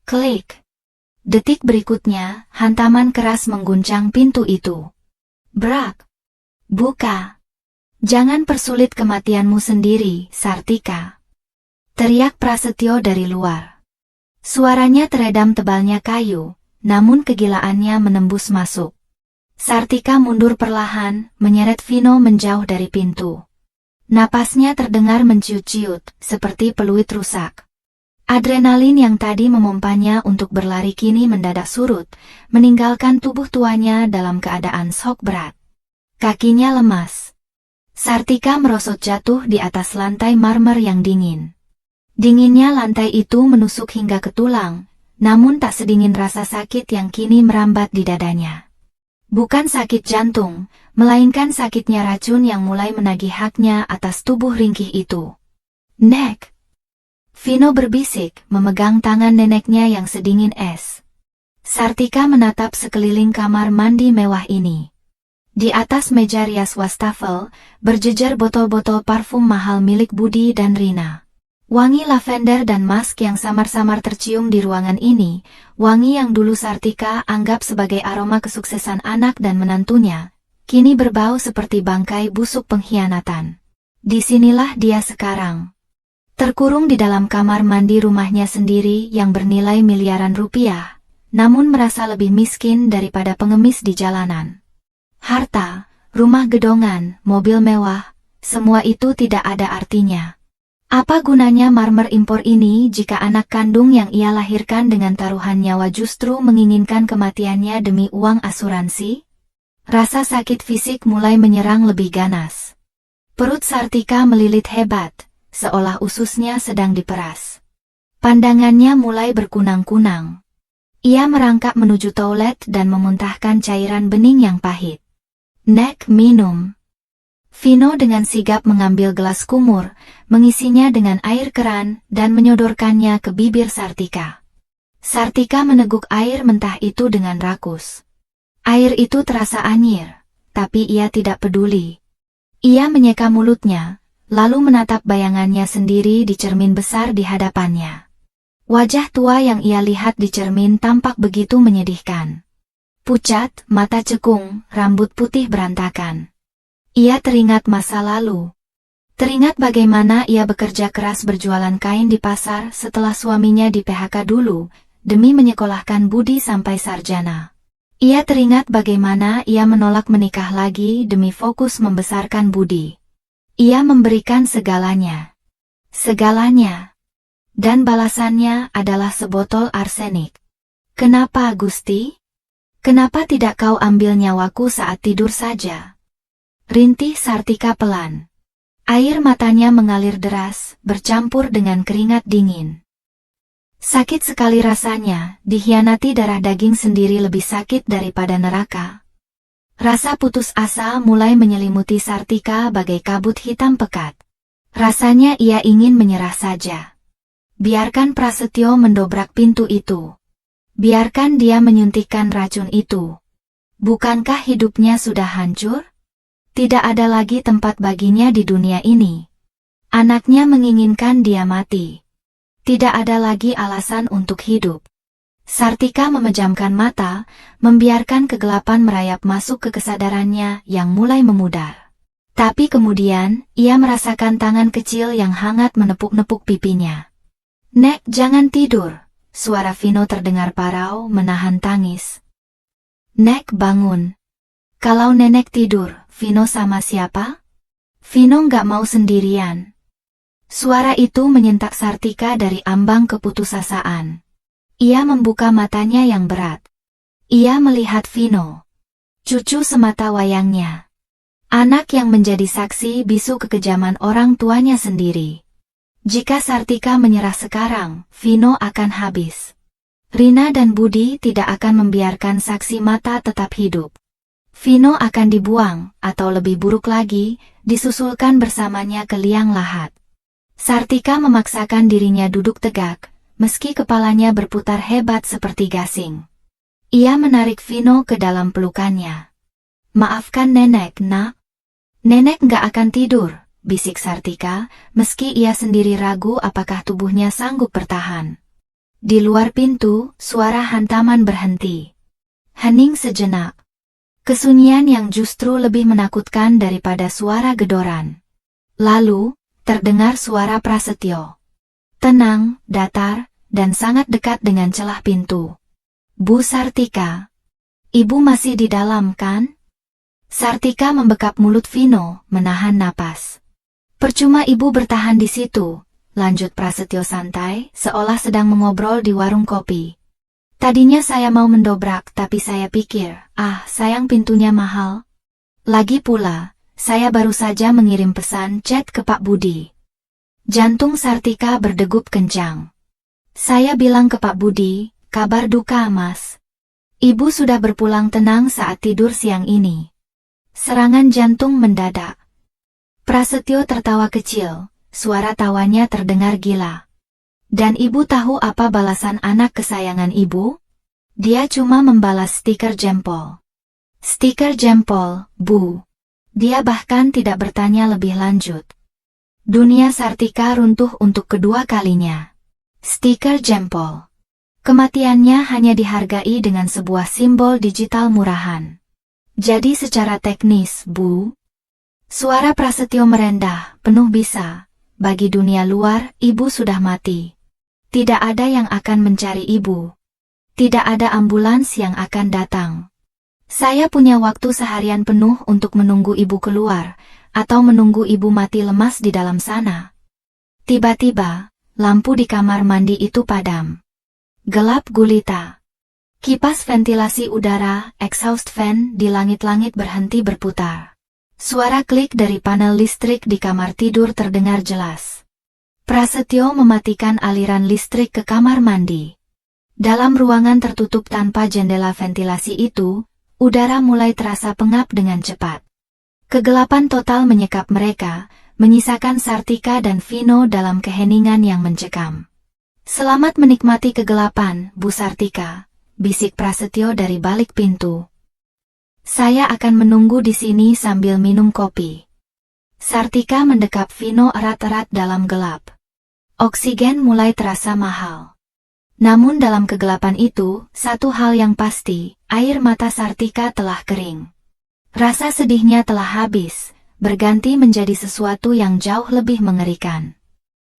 klik. Detik berikutnya, hantaman keras mengguncang pintu itu. Brak. Buka. Jangan persulit kematianmu sendiri, Sartika. Teriak Prasetyo dari luar. Suaranya teredam tebalnya kayu, namun kegilaannya menembus masuk. Sartika mundur perlahan, menyeret Vino menjauh dari pintu. Napasnya terdengar menciut-ciut, seperti peluit rusak. Adrenalin yang tadi memompanya untuk berlari kini mendadak surut, meninggalkan tubuh tuanya dalam keadaan shock berat. Kakinya lemas. Sartika merosot jatuh di atas lantai marmer yang dingin. Dinginnya lantai itu menusuk hingga ke tulang, namun tak sedingin rasa sakit yang kini merambat di dadanya. Bukan sakit jantung, melainkan sakitnya racun yang mulai menagih haknya atas tubuh ringkih itu. Nek! Vino berbisik, memegang tangan neneknya yang sedingin es. Sartika menatap sekeliling kamar mandi mewah ini. Di atas meja rias wastafel, berjejer botol-botol parfum mahal milik Budi dan Rina. Wangi lavender dan musk yang samar-samar tercium di ruangan ini, wangi yang dulu Sartika anggap sebagai aroma kesuksesan anak dan menantunya, kini berbau seperti bangkai busuk pengkhianatan. Disinilah dia sekarang. Terkurung di dalam kamar mandi rumahnya sendiri yang bernilai miliaran rupiah, namun merasa lebih miskin daripada pengemis di jalanan. Harta, rumah gedongan, mobil mewah, semua itu tidak ada artinya. Apa gunanya marmer impor ini jika anak kandung yang ia lahirkan dengan taruhan nyawa justru menginginkan kematiannya demi uang asuransi? Rasa sakit fisik mulai menyerang lebih ganas. Perut Sartika melilit hebat, seolah ususnya sedang diperas. Pandangannya mulai berkunang-kunang. Ia merangkak menuju toilet dan memuntahkan cairan bening yang pahit. Nek, minum. Vino dengan sigap mengambil gelas kumur, mengisinya dengan air keran, dan menyodorkannya ke bibir Sartika. Sartika meneguk air mentah itu dengan rakus. Air itu terasa anyir, tapi ia tidak peduli. Ia menyeka mulutnya, lalu menatap bayangannya sendiri di cermin besar di hadapannya. Wajah tua yang ia lihat di cermin tampak begitu menyedihkan. Pucat, mata cekung, rambut putih berantakan. Ia teringat masa lalu. Teringat bagaimana ia bekerja keras berjualan kain di pasar setelah suaminya di PHK dulu, demi menyekolahkan Budi sampai sarjana. Ia teringat bagaimana ia menolak menikah lagi demi fokus membesarkan Budi. Ia memberikan segalanya. Segalanya. Dan balasannya adalah sebotol arsenik. Kenapa, Gusti? Kenapa tidak kau ambil nyawaku saat tidur saja? Rintih Sartika pelan. Air matanya mengalir deras, bercampur dengan keringat dingin. Sakit sekali rasanya, dikhianati darah daging sendiri lebih sakit daripada neraka. Rasa putus asa mulai menyelimuti Sartika bagai kabut hitam pekat. Rasanya ia ingin menyerah saja. Biarkan Prasetyo mendobrak pintu itu. Biarkan dia menyuntikkan racun itu. Bukankah hidupnya sudah hancur? Tidak ada lagi tempat baginya di dunia ini. Anaknya menginginkan dia mati. Tidak ada lagi alasan untuk hidup. Sartika memejamkan mata, membiarkan kegelapan merayap masuk ke kesadarannya yang mulai memudar. Tapi kemudian, ia merasakan tangan kecil yang hangat menepuk-nepuk pipinya. Nek, jangan tidur. Suara Vino terdengar parau menahan tangis. Nek, bangun. Kalau nenek tidur, Vino sama siapa? Vino nggak mau sendirian. Suara itu menyentak Sartika dari ambang keputusasaan. Ia membuka matanya yang berat. Ia melihat Vino. Cucu semata wayangnya. Anak yang menjadi saksi bisu kekejaman orang tuanya sendiri. Jika Sartika menyerah sekarang, Vino akan habis. Rina dan Budi tidak akan membiarkan saksi mata tetap hidup. Vino akan dibuang, atau lebih buruk lagi, disusulkan bersamanya ke liang lahat. Sartika memaksakan dirinya duduk tegak, meski kepalanya berputar hebat seperti gasing. Ia menarik Vino ke dalam pelukannya. Maafkan nenek, nak. Nenek nggak akan tidur, bisik Sartika, meski ia sendiri ragu apakah tubuhnya sanggup bertahan. Di luar pintu, suara hantaman berhenti. Hening sejenak. Kesunyian yang justru lebih menakutkan daripada suara gedoran. Lalu, terdengar suara Prasetyo. Tenang, datar, dan sangat dekat dengan celah pintu. Bu Sartika, ibu masih di dalam kan? Sartika membekap mulut Vino, menahan napas. Percuma ibu bertahan di situ, lanjut Prasetyo santai, seolah sedang mengobrol di warung kopi. Tadinya saya mau mendobrak tapi saya pikir, sayang pintunya mahal. Lagi pula, saya baru saja mengirim pesan chat ke Pak Budi. Jantung Sartika berdegup kencang. Saya bilang ke Pak Budi, kabar duka Mas. Ibu sudah berpulang tenang saat tidur siang ini. Serangan jantung mendadak. Prasetyo tertawa kecil, suara tawanya terdengar gila. Dan ibu tahu apa balasan anak kesayangan ibu? Dia cuma membalas stiker jempol. Stiker jempol, Bu. Dia bahkan tidak bertanya lebih lanjut. Dunia Sartika runtuh untuk kedua kalinya. Stiker jempol. Kematiannya hanya dihargai dengan sebuah simbol digital murahan. Jadi secara teknis, Bu. Suara Prasetyo merendah, penuh bisa. Bagi dunia luar, ibu sudah mati. Tidak ada yang akan mencari ibu. Tidak ada ambulans yang akan datang. Saya punya waktu seharian penuh untuk menunggu ibu keluar, atau menunggu ibu mati lemas di dalam sana. Tiba-tiba, lampu di kamar mandi itu padam. Gelap gulita. Kipas ventilasi udara, exhaust fan, di langit-langit berhenti berputar. Suara klik dari panel listrik di kamar tidur terdengar jelas. Prasetyo mematikan aliran listrik ke kamar mandi. Dalam ruangan tertutup tanpa jendela ventilasi itu, udara mulai terasa pengap dengan cepat. Kegelapan total menyekap mereka, menyisakan Sartika dan Vino dalam keheningan yang mencekam. Selamat menikmati kegelapan, Bu Sartika, bisik Prasetyo dari balik pintu. Saya akan menunggu di sini sambil minum kopi. Sartika mendekap Vino erat-erat dalam gelap. Oksigen mulai terasa mahal. Namun dalam kegelapan itu, satu hal yang pasti, air mata Sartika telah kering. Rasa sedihnya telah habis, berganti menjadi sesuatu yang jauh lebih mengerikan.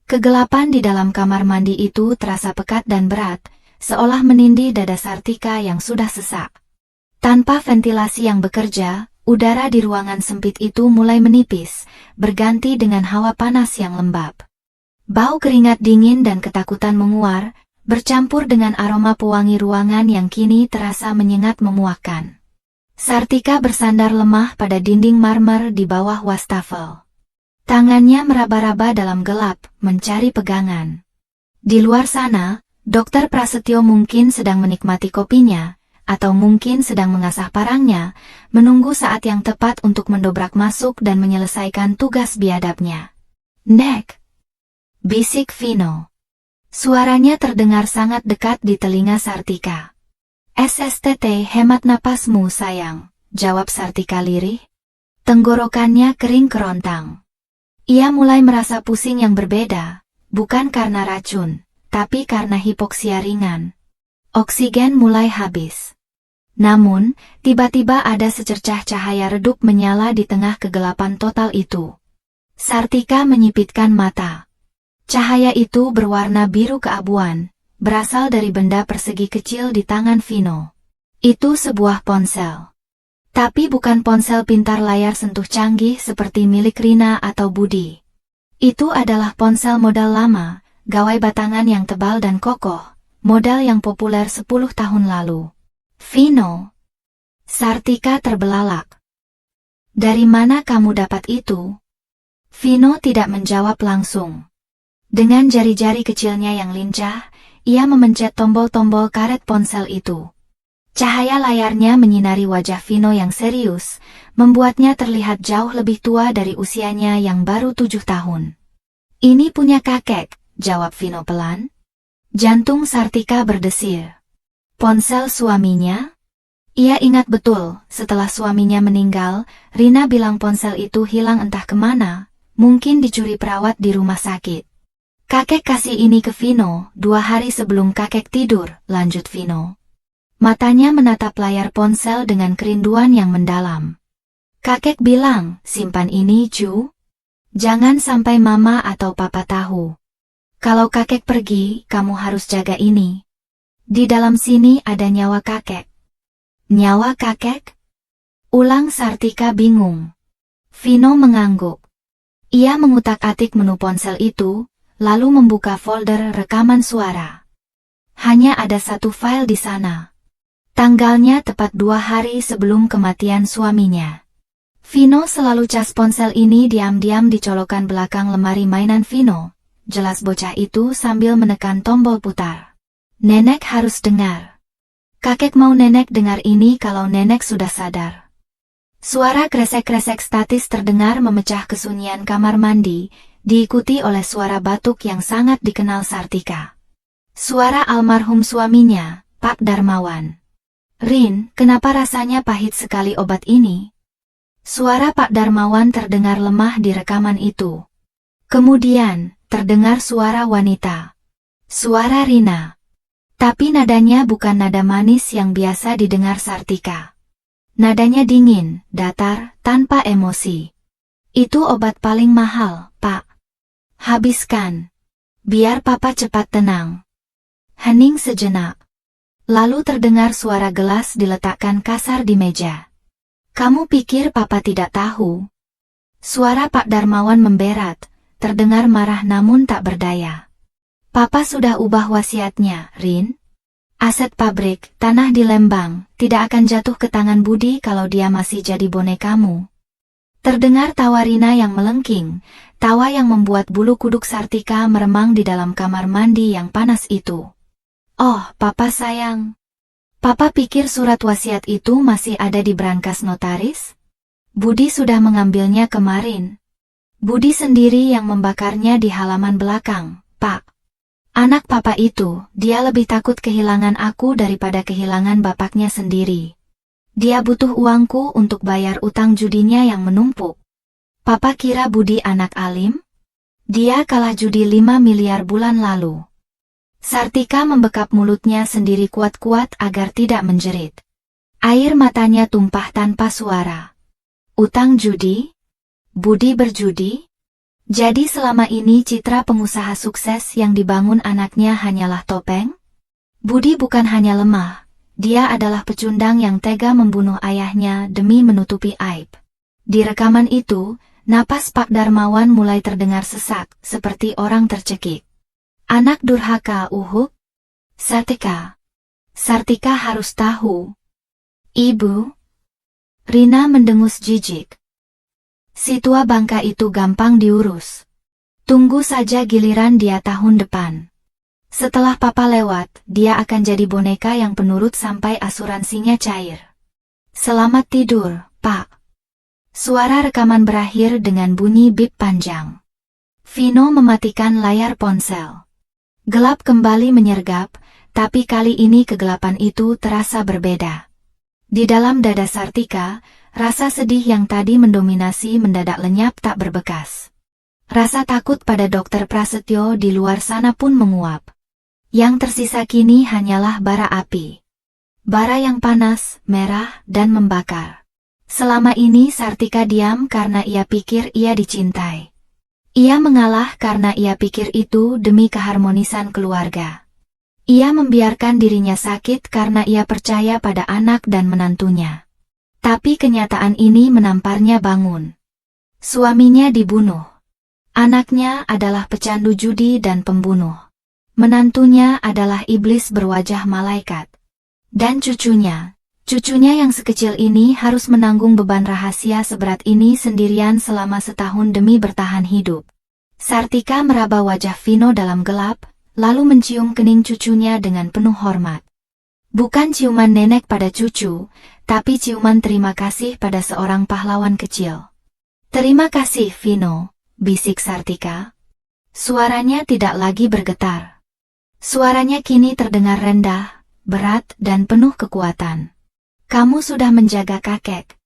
Kegelapan di dalam kamar mandi itu terasa pekat dan berat, seolah menindih dada Sartika yang sudah sesak. Tanpa ventilasi yang bekerja, udara di ruangan sempit itu mulai menipis, berganti dengan hawa panas yang lembab. Bau keringat dingin dan ketakutan menguar, bercampur dengan aroma pewangi ruangan yang kini terasa menyengat memuakkan. Sartika bersandar lemah pada dinding marmer di bawah wastafel. Tangannya meraba-raba dalam gelap, mencari pegangan. Di luar sana, Dokter Prasetyo mungkin sedang menikmati kopinya, atau mungkin sedang mengasah parangnya, menunggu saat yang tepat untuk mendobrak masuk dan menyelesaikan tugas biadabnya. Nek! Bisik Vino. Suaranya terdengar sangat dekat di telinga Sartika. SSTT hemat napasmu sayang, jawab Sartika lirih. Tenggorokannya kering kerontang. Ia mulai merasa pusing yang berbeda, bukan karena racun, tapi karena hipoksia ringan. Oksigen mulai habis. Namun, tiba-tiba ada secercah cahaya redup menyala di tengah kegelapan total itu. Sartika menyipitkan mata. Cahaya itu berwarna biru keabuan, berasal dari benda persegi kecil di tangan Vino. Itu sebuah ponsel. Tapi bukan ponsel pintar layar sentuh canggih seperti milik Rina atau Budi. Itu adalah ponsel modal lama, gawai batangan yang tebal dan kokoh, modal yang populer 10 tahun lalu. Vino. Sartika terbelalak. Dari mana kamu dapat itu? Vino tidak menjawab langsung. Dengan jari-jari kecilnya yang lincah, ia memencet tombol-tombol karet ponsel itu. Cahaya layarnya menyinari wajah Vino yang serius, membuatnya terlihat jauh lebih tua dari usianya yang baru 7 tahun. Ini punya kakek, jawab Vino pelan. Jantung Sartika berdesir. Ponsel suaminya? Ia ingat betul, setelah suaminya meninggal, Rina bilang ponsel itu hilang entah kemana, mungkin dicuri perawat di rumah sakit. Kakek kasih ini ke Vino 2 hari sebelum kakek tidur, lanjut Vino. Matanya menatap layar ponsel dengan kerinduan yang mendalam. Kakek bilang, simpan ini Ju. Jangan sampai mama atau papa tahu. Kalau kakek pergi, kamu harus jaga ini. Di dalam sini ada nyawa kakek. Nyawa kakek? Ulang Sartika bingung. Vino mengangguk. Ia mengutak-atik menu ponsel itu, lalu membuka folder rekaman suara. Hanya ada satu file di sana. Tanggalnya tepat 2 hari sebelum kematian suaminya. Vino selalu cas ponsel ini diam-diam di colokan belakang lemari mainan Vino. Jelas bocah itu sambil menekan tombol putar. Nenek harus dengar. Kakek mau nenek dengar ini kalau nenek sudah sadar. Suara kresek-kresek statis terdengar memecah kesunyian kamar mandi, diikuti oleh suara batuk yang sangat dikenal Sartika. Suara almarhum suaminya, Pak Darmawan. Rin, kenapa rasanya pahit sekali obat ini? Suara Pak Darmawan terdengar lemah di rekaman itu. Kemudian, terdengar suara wanita. Suara Rina. Tapi nadanya bukan nada manis yang biasa didengar Sartika. Nadanya dingin, datar, tanpa emosi. Itu obat paling mahal, Pak. Habiskan. Biar Papa cepat tenang. Hening sejenak. Lalu terdengar suara gelas diletakkan kasar di meja. Kamu pikir Papa tidak tahu? Suara Pak Darmawan memberat, terdengar marah namun tak berdaya. Papa sudah ubah wasiatnya, Rin. Aset pabrik, tanah di Lembang, tidak akan jatuh ke tangan Budi kalau dia masih jadi bonekamu. Terdengar tawa Rina yang melengking, tawa yang membuat bulu kuduk Sartika meremang di dalam kamar mandi yang panas itu. Oh, Papa sayang. Papa pikir surat wasiat itu masih ada di brankas notaris? Budi sudah mengambilnya kemarin. Budi sendiri yang membakarnya di halaman belakang, Pak. Anak Papa itu, dia lebih takut kehilangan aku daripada kehilangan bapaknya sendiri. Dia butuh uangku untuk bayar utang judinya yang menumpuk. Papa kira Budi anak alim? Dia kalah judi 5 miliar bulan lalu. Sartika membekap mulutnya sendiri kuat-kuat agar tidak menjerit. Air matanya tumpah tanpa suara. Utang judi? Budi berjudi? Jadi selama ini citra pengusaha sukses yang dibangun anaknya hanyalah topeng? Budi bukan hanya lemah, dia adalah pecundang yang tega membunuh ayahnya demi menutupi aib. Di rekaman itu, napas Pak Darmawan mulai terdengar sesak, seperti orang tercekik. Anak durhaka, Uhuk. Sartika. Sartika harus tahu. Ibu. Rina mendengus jijik. Si tua bangka itu gampang diurus. Tunggu saja giliran dia tahun depan. Setelah Papa lewat, dia akan jadi boneka yang penurut sampai asuransinya cair. Selamat tidur, Pak. Suara rekaman berakhir dengan bunyi bip panjang. Vino mematikan layar ponsel. Gelap kembali menyergap, tapi kali ini kegelapan itu terasa berbeda. Di dalam dada Sartika, rasa sedih yang tadi mendominasi mendadak lenyap tak berbekas. Rasa takut pada Dokter Prasetyo di luar sana pun menguap. Yang tersisa kini hanyalah bara api. Bara yang panas, merah, dan membakar. Selama ini Sartika diam karena ia pikir ia dicintai. Ia mengalah karena ia pikir itu demi keharmonisan keluarga. Ia membiarkan dirinya sakit karena ia percaya pada anak dan menantunya. Tapi kenyataan ini menamparnya bangun. Suaminya dibunuh. Anaknya adalah pecandu judi dan pembunuh. Menantunya adalah iblis berwajah malaikat. Dan cucunya yang sekecil ini harus menanggung beban rahasia seberat ini sendirian selama setahun demi bertahan hidup. Sartika meraba wajah Vino dalam gelap, lalu mencium kening cucunya dengan penuh hormat. Bukan ciuman nenek pada cucu, tapi ciuman terima kasih pada seorang pahlawan kecil. Terima kasih Vino, bisik Sartika. Suaranya tidak lagi bergetar. Suaranya kini terdengar rendah, berat dan penuh kekuatan. Kamu sudah menjaga kakek.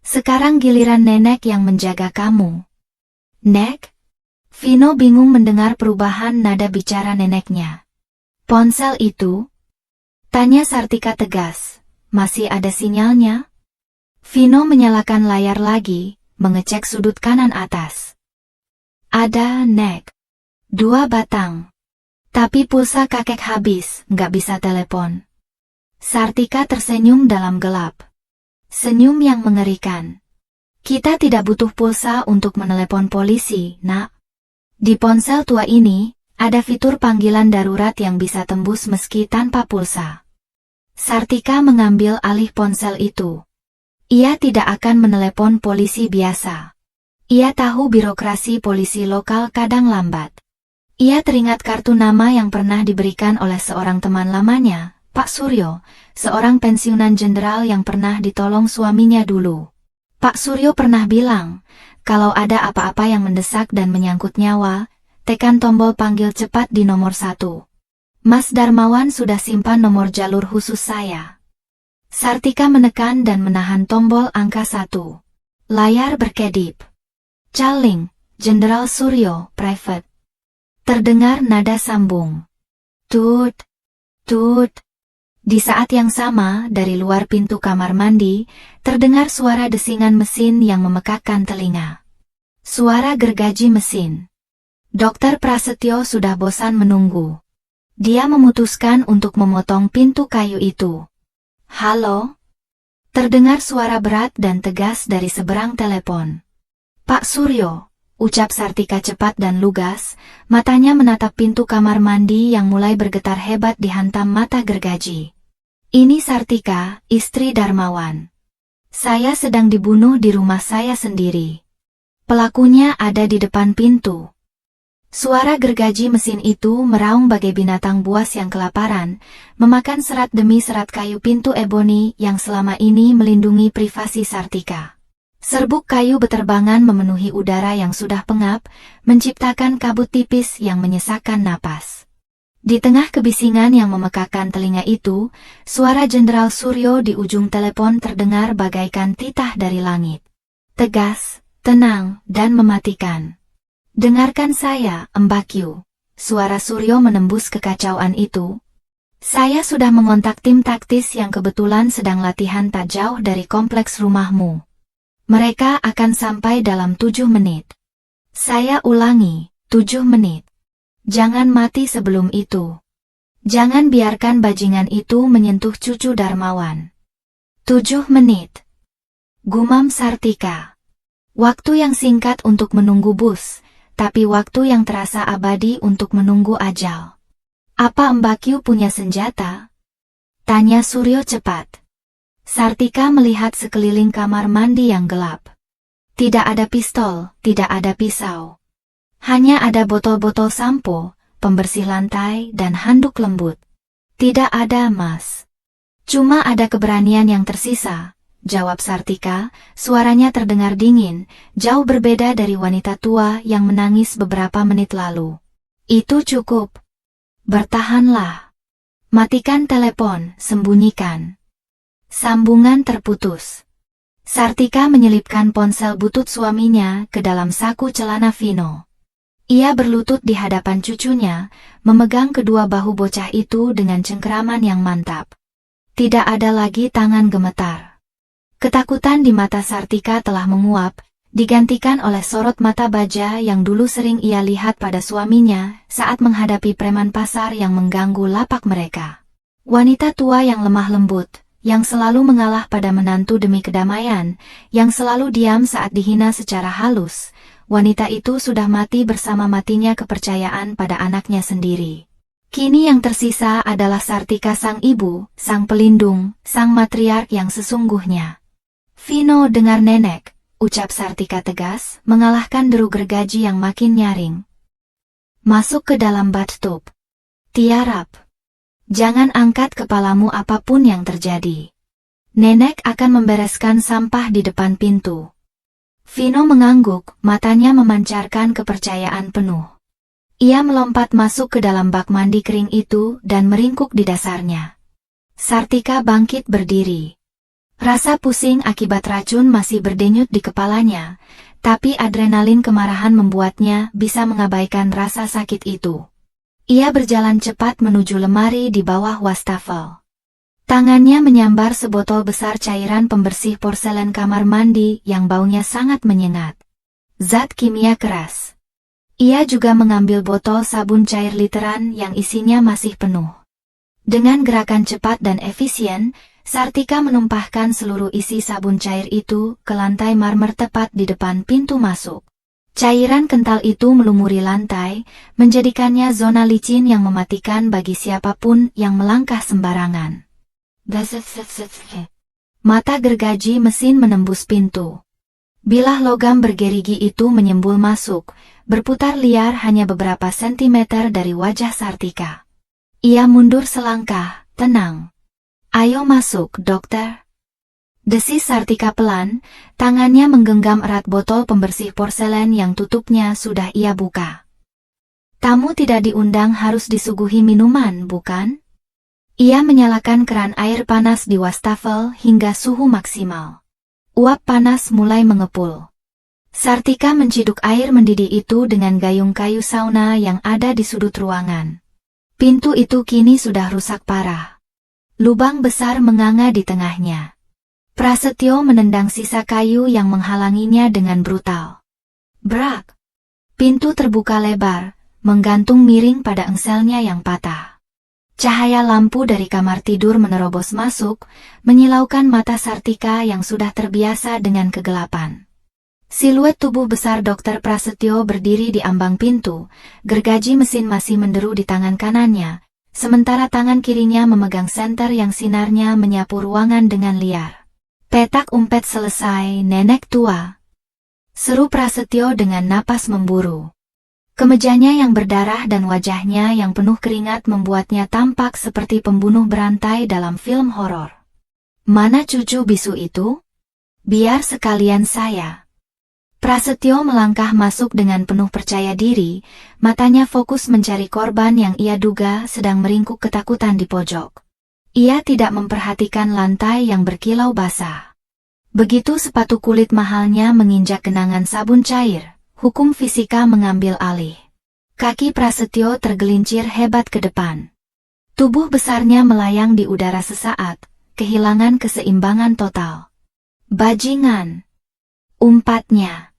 Sekarang giliran nenek yang menjaga kamu. Nek? Vino bingung mendengar perubahan nada bicara neneknya. Ponsel itu? Tanya Sartika tegas. Masih ada sinyalnya? Vino menyalakan layar lagi, mengecek sudut kanan atas. Ada, Nek. 2 batang. Tapi pulsa kakek habis, nggak bisa telepon. Sartika tersenyum dalam gelap. Senyum yang mengerikan. Kita tidak butuh pulsa untuk menelepon polisi, nak. Di ponsel tua ini, ada fitur panggilan darurat yang bisa tembus meski tanpa pulsa. Sartika mengambil alih ponsel itu. Ia tidak akan menelepon polisi biasa. Ia tahu birokrasi polisi lokal kadang lambat. Ia teringat kartu nama yang pernah diberikan oleh seorang teman lamanya, Pak Suryo, seorang pensiunan jenderal yang pernah ditolong suaminya dulu. Pak Suryo pernah bilang, kalau ada apa-apa yang mendesak dan menyangkut nyawa, tekan tombol panggil cepat di nomor 1. Mas Darmawan sudah simpan nomor jalur khusus saya. Sartika menekan dan menahan tombol angka 1. Layar berkedip. Calling, Jenderal Suryo, Private. Terdengar nada sambung. Tut, tut. Di saat yang sama, dari luar pintu kamar mandi, terdengar suara desingan mesin yang memekakkan telinga. Suara gergaji mesin. Dokter Prasetyo sudah bosan menunggu. Dia memutuskan untuk memotong pintu kayu itu. Halo? Terdengar suara berat dan tegas dari seberang telepon. Pak Suryo, ucap Sartika cepat dan lugas, matanya menatap pintu kamar mandi yang mulai bergetar hebat dihantam mata gergaji. Ini Sartika, istri Darmawan. Saya sedang dibunuh di rumah saya sendiri. Pelakunya ada di depan pintu. Suara gergaji mesin itu meraung bagai binatang buas yang kelaparan, memakan serat demi serat kayu pintu eboni yang selama ini melindungi privasi Sartika. Serbuk kayu beterbangan memenuhi udara yang sudah pengap, menciptakan kabut tipis yang menyesakkan napas. Di tengah kebisingan yang memekakkan telinga itu, suara Jenderal Suryo di ujung telepon terdengar bagaikan titah dari langit. Tegas, tenang, dan mematikan. Dengarkan saya, Mbak Yu. Suara Suryo menembus kekacauan itu. Saya sudah mengontak tim taktis yang kebetulan sedang latihan tak jauh dari kompleks rumahmu. Mereka akan sampai dalam 7 menit. Saya ulangi, 7 menit. Jangan mati sebelum itu. Jangan biarkan bajingan itu menyentuh cucu Darmawan. 7 menit. Gumam Sartika. Waktu yang singkat untuk menunggu bus, tapi waktu yang terasa abadi untuk menunggu ajal. Apa Mbak Yu punya senjata? Tanya Suryo cepat. Sartika melihat sekeliling kamar mandi yang gelap. Tidak ada pistol, tidak ada pisau. Hanya ada botol-botol sampo, pembersih lantai, dan handuk lembut. Tidak ada Mas. Cuma ada keberanian yang tersisa, jawab Sartika, suaranya terdengar dingin, jauh berbeda dari wanita tua yang menangis beberapa menit lalu. Itu cukup. Bertahanlah. Matikan telepon, sembunyikan. Sambungan terputus. Sartika menyelipkan ponsel butut suaminya ke dalam saku celana Vino. Ia berlutut di hadapan cucunya, memegang kedua bahu bocah itu dengan cengkeraman yang mantap. Tidak ada lagi tangan gemetar. Ketakutan di mata Sartika telah menguap, digantikan oleh sorot mata baja yang dulu sering ia lihat pada suaminya saat menghadapi preman pasar yang mengganggu lapak mereka. Wanita tua yang lemah lembut, yang selalu mengalah pada menantu demi kedamaian, yang selalu diam saat dihina secara halus, wanita itu sudah mati bersama matinya kepercayaan pada anaknya sendiri. Kini yang tersisa adalah Sartika sang ibu, sang pelindung, sang matriark yang sesungguhnya. Vino, dengar nenek, ucap Sartika tegas, mengalahkan deru gergaji yang makin nyaring. Masuk ke dalam bathtub. Tiarap. Jangan angkat kepalamu apapun yang terjadi. Nenek akan membereskan sampah di depan pintu. Vino mengangguk, matanya memancarkan kepercayaan penuh. Ia melompat masuk ke dalam bak mandi kering itu dan meringkuk di dasarnya. Sartika bangkit berdiri. Rasa pusing akibat racun masih berdenyut di kepalanya, tapi adrenalin kemarahan membuatnya bisa mengabaikan rasa sakit itu. Ia berjalan cepat menuju lemari di bawah wastafel. Tangannya menyambar sebotol besar cairan pembersih porselen kamar mandi yang baunya sangat menyengat. Zat kimia keras. Ia juga mengambil botol sabun cair literan yang isinya masih penuh. Dengan gerakan cepat dan efisien, Sartika menumpahkan seluruh isi sabun cair itu ke lantai marmer tepat di depan pintu masuk. Cairan kental itu melumuri lantai, menjadikannya zona licin yang mematikan bagi siapapun yang melangkah sembarangan. Mata gergaji mesin menembus pintu. Bilah logam bergerigi itu menyembul masuk, berputar liar hanya beberapa sentimeter dari wajah Sartika. Ia mundur selangkah, tenang. "Ayo masuk, dokter." Desis Sartika pelan, tangannya menggenggam erat botol pembersih porselen yang tutupnya sudah ia buka. "Tamu tidak diundang harus disuguhi minuman, bukan?" Ia menyalakan keran air panas di wastafel hingga suhu maksimal. Uap panas mulai mengepul. Sartika menciduk air mendidih itu dengan gayung kayu sauna yang ada di sudut ruangan. Pintu itu kini sudah rusak parah. Lubang besar menganga di tengahnya. Prasetyo menendang sisa kayu yang menghalanginya dengan brutal. Brak! Pintu terbuka lebar, menggantung miring pada engselnya yang patah. Cahaya lampu dari kamar tidur menerobos masuk, menyilaukan mata Sartika yang sudah terbiasa dengan kegelapan. Siluet tubuh besar Dr. Prasetyo berdiri di ambang pintu, gergaji mesin masih menderu di tangan kanannya, sementara tangan kirinya memegang senter yang sinarnya menyapu ruangan dengan liar. "Petak umpet selesai, nenek tua," seru Prasetyo dengan napas memburu. Kemejanya yang berdarah dan wajahnya yang penuh keringat membuatnya tampak seperti pembunuh berantai dalam film horor. "Mana cucu bisu itu? Biar sekalian saya." Prasetyo melangkah masuk dengan penuh percaya diri, matanya fokus mencari korban yang ia duga sedang meringkuk ketakutan di pojok. Ia tidak memperhatikan lantai yang berkilau basah. Begitu sepatu kulit mahalnya menginjak genangan sabun cair, hukum fisika mengambil alih. Kaki Prasetyo tergelincir hebat ke depan. Tubuh besarnya melayang di udara sesaat, kehilangan keseimbangan total. "Bajingan!" umpatnya.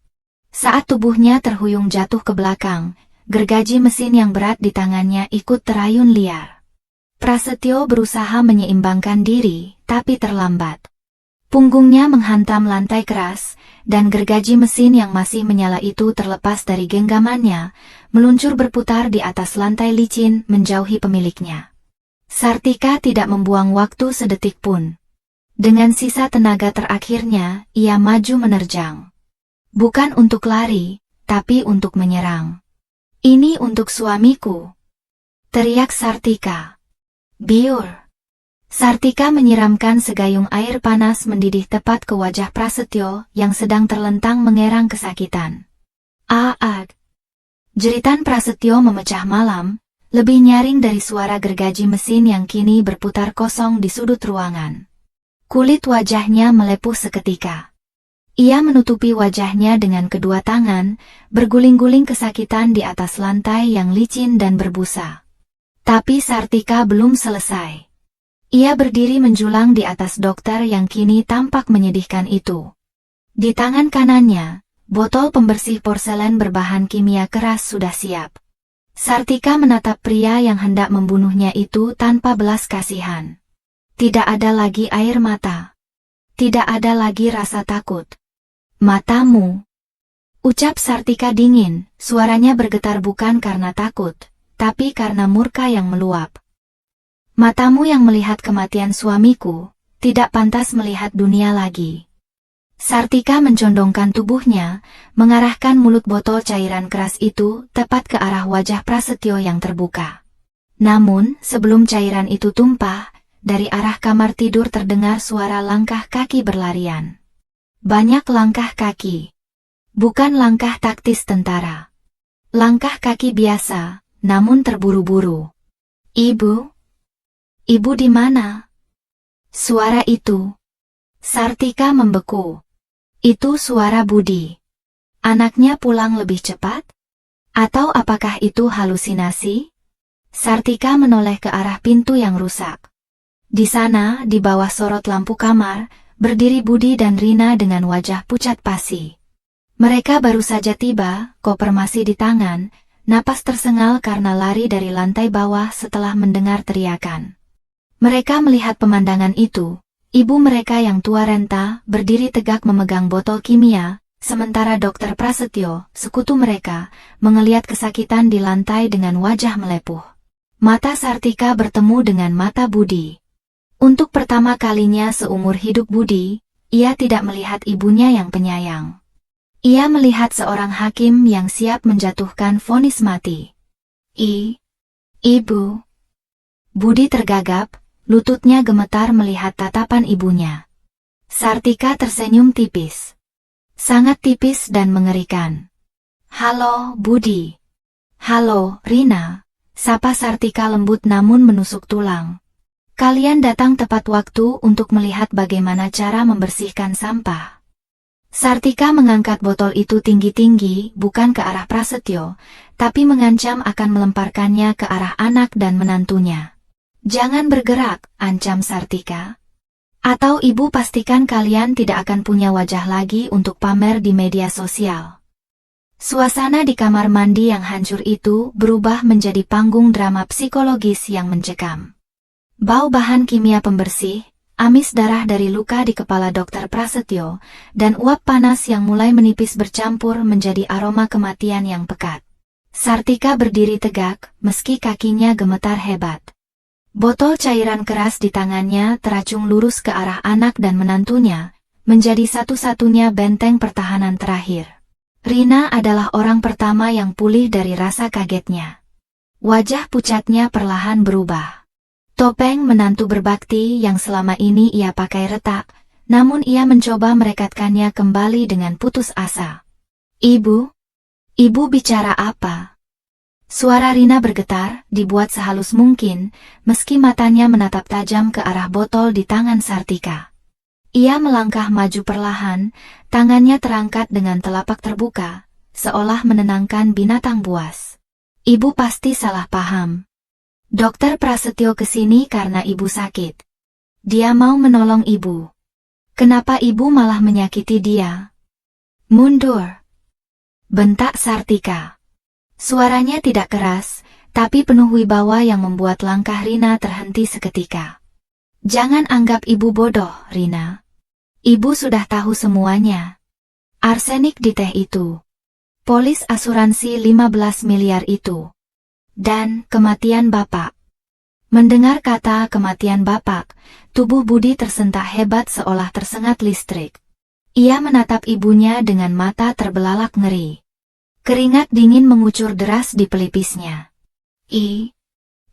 Saat tubuhnya terhuyung jatuh ke belakang, gergaji mesin yang berat di tangannya ikut terayun liar. Prasetyo berusaha menyeimbangkan diri, tapi terlambat. Punggungnya menghantam lantai keras, dan gergaji mesin yang masih menyala itu terlepas dari genggamannya, meluncur berputar di atas lantai licin menjauhi pemiliknya. Sartika tidak membuang waktu sedetik pun. Dengan sisa tenaga terakhirnya, ia maju menerjang. Bukan untuk lari, tapi untuk menyerang. "Ini untuk suamiku," teriak Sartika. "Biur!" Sartika menyiramkan segayung air panas mendidih tepat ke wajah Prasetyo yang sedang terlentang mengerang kesakitan. "Aag!" Jeritan Prasetyo memecah malam, lebih nyaring dari suara gergaji mesin yang kini berputar kosong di sudut ruangan. Kulit wajahnya melepuh seketika. Ia menutupi wajahnya dengan kedua tangan, berguling-guling kesakitan di atas lantai yang licin dan berbusa. Tapi Sartika belum selesai. Ia berdiri menjulang di atas dokter yang kini tampak menyedihkan itu. Di tangan kanannya, botol pembersih porselen berbahan kimia keras sudah siap. Sartika menatap pria yang hendak membunuhnya itu tanpa belas kasihan. Tidak ada lagi air mata. Tidak ada lagi rasa takut. "Matamu," ucap Sartika dingin, suaranya bergetar bukan karena takut, tapi karena murka yang meluap. "Matamu yang melihat kematian suamiku, tidak pantas melihat dunia lagi." Sartika mencondongkan tubuhnya, mengarahkan mulut botol cairan keras itu tepat ke arah wajah Prasetyo yang terbuka. Namun, sebelum cairan itu tumpah, dari arah kamar tidur terdengar suara langkah kaki berlarian. Banyak langkah kaki. Bukan langkah taktis tentara. Langkah kaki biasa, namun terburu-buru. "Ibu? Ibu di mana?" Suara itu. Sartika membeku. Itu suara Budi. Anaknya pulang lebih cepat? Atau apakah itu halusinasi? Sartika menoleh ke arah pintu yang rusak. Di sana, di bawah sorot lampu kamar, berdiri Budi dan Rina dengan wajah pucat pasi. Mereka baru saja tiba, koper masih di tangan, napas tersengal karena lari dari lantai bawah setelah mendengar teriakan. Mereka melihat pemandangan itu, ibu mereka yang tua renta berdiri tegak memegang botol kimia, sementara Dokter Prasetyo, sekutu mereka, mengeliat kesakitan di lantai dengan wajah melepuh. Mata Sartika bertemu dengan mata Budi. Untuk pertama kalinya seumur hidup Budi, ia tidak melihat ibunya yang penyayang. Ia melihat seorang hakim yang siap menjatuhkan vonis mati. Ibu. Budi tergagap, lututnya gemetar melihat tatapan ibunya. Sartika tersenyum tipis. Sangat tipis dan mengerikan. "Halo, Budi." "Halo, Rina," sapa Sartika lembut namun menusuk tulang. "Kalian datang tepat waktu untuk melihat bagaimana cara membersihkan sampah." Sartika mengangkat botol itu tinggi-tinggi, bukan ke arah Prasetyo, tapi mengancam akan melemparkannya ke arah anak dan menantunya. "Jangan bergerak," ancam Sartika. "Atau ibu pastikan kalian tidak akan punya wajah lagi untuk pamer di media sosial." Suasana di kamar mandi yang hancur itu berubah menjadi panggung drama psikologis yang mencekam. Bau bahan kimia pembersih, amis darah dari luka di kepala Dokter Prasetyo, dan uap panas yang mulai menipis bercampur menjadi aroma kematian yang pekat. Sartika berdiri tegak, meski kakinya gemetar hebat. Botol cairan keras di tangannya teracung lurus ke arah anak dan menantunya, menjadi satu-satunya benteng pertahanan terakhir. Rina adalah orang pertama yang pulih dari rasa kagetnya. Wajah pucatnya perlahan berubah. Topeng menantu berbakti yang selama ini ia pakai retak, namun ia mencoba merekatkannya kembali dengan putus asa. "Ibu? Ibu bicara apa?" Suara Rina bergetar, dibuat sehalus mungkin, meski matanya menatap tajam ke arah botol di tangan Sartika. Ia melangkah maju perlahan, tangannya terangkat dengan telapak terbuka, seolah menenangkan binatang buas. "Ibu pasti salah paham. Dokter Prasetyo kesini karena ibu sakit. Dia mau menolong ibu. Kenapa ibu malah menyakiti dia?" "Mundur!" bentak Sartika. Suaranya tidak keras, tapi penuh wibawa yang membuat langkah Rina terhenti seketika. "Jangan anggap ibu bodoh, Rina. Ibu sudah tahu semuanya. Arsenik di teh itu. Polis asuransi 15 miliar itu. Dan kematian Bapak." Mendengar kata kematian Bapak, tubuh Budi tersentak hebat seolah tersengat listrik. Ia menatap ibunya dengan mata terbelalak ngeri. Keringat dingin mengucur deras di pelipisnya.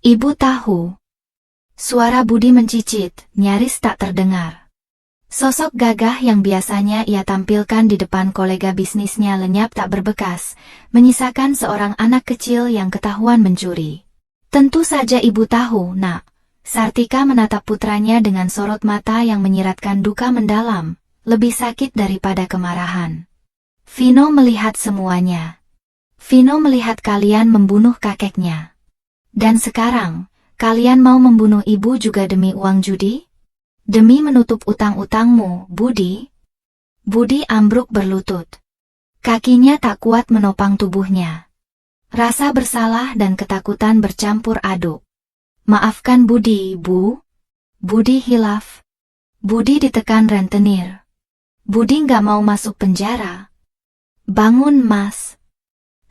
Ibu tahu." Suara Budi mencicit, nyaris tak terdengar. Sosok gagah yang biasanya ia tampilkan di depan kolega bisnisnya lenyap tak berbekas, menyisakan seorang anak kecil yang ketahuan mencuri. "Tentu saja ibu tahu, Nak." Sartika menatap putranya dengan sorot mata yang menyiratkan duka mendalam, lebih sakit daripada kemarahan. "Vino melihat semuanya. Vino melihat kalian membunuh kakeknya. Dan sekarang, kalian mau membunuh ibu juga demi uang judi? Demi menutup utang-utangmu, Budi?" Budi ambruk berlutut. Kakinya tak kuat menopang tubuhnya. Rasa bersalah dan ketakutan bercampur aduk. "Maafkan Budi, Bu." Budi hilaf. Budi ditekan rentenir. "Budi nggak mau masuk penjara." "Bangun, Mas."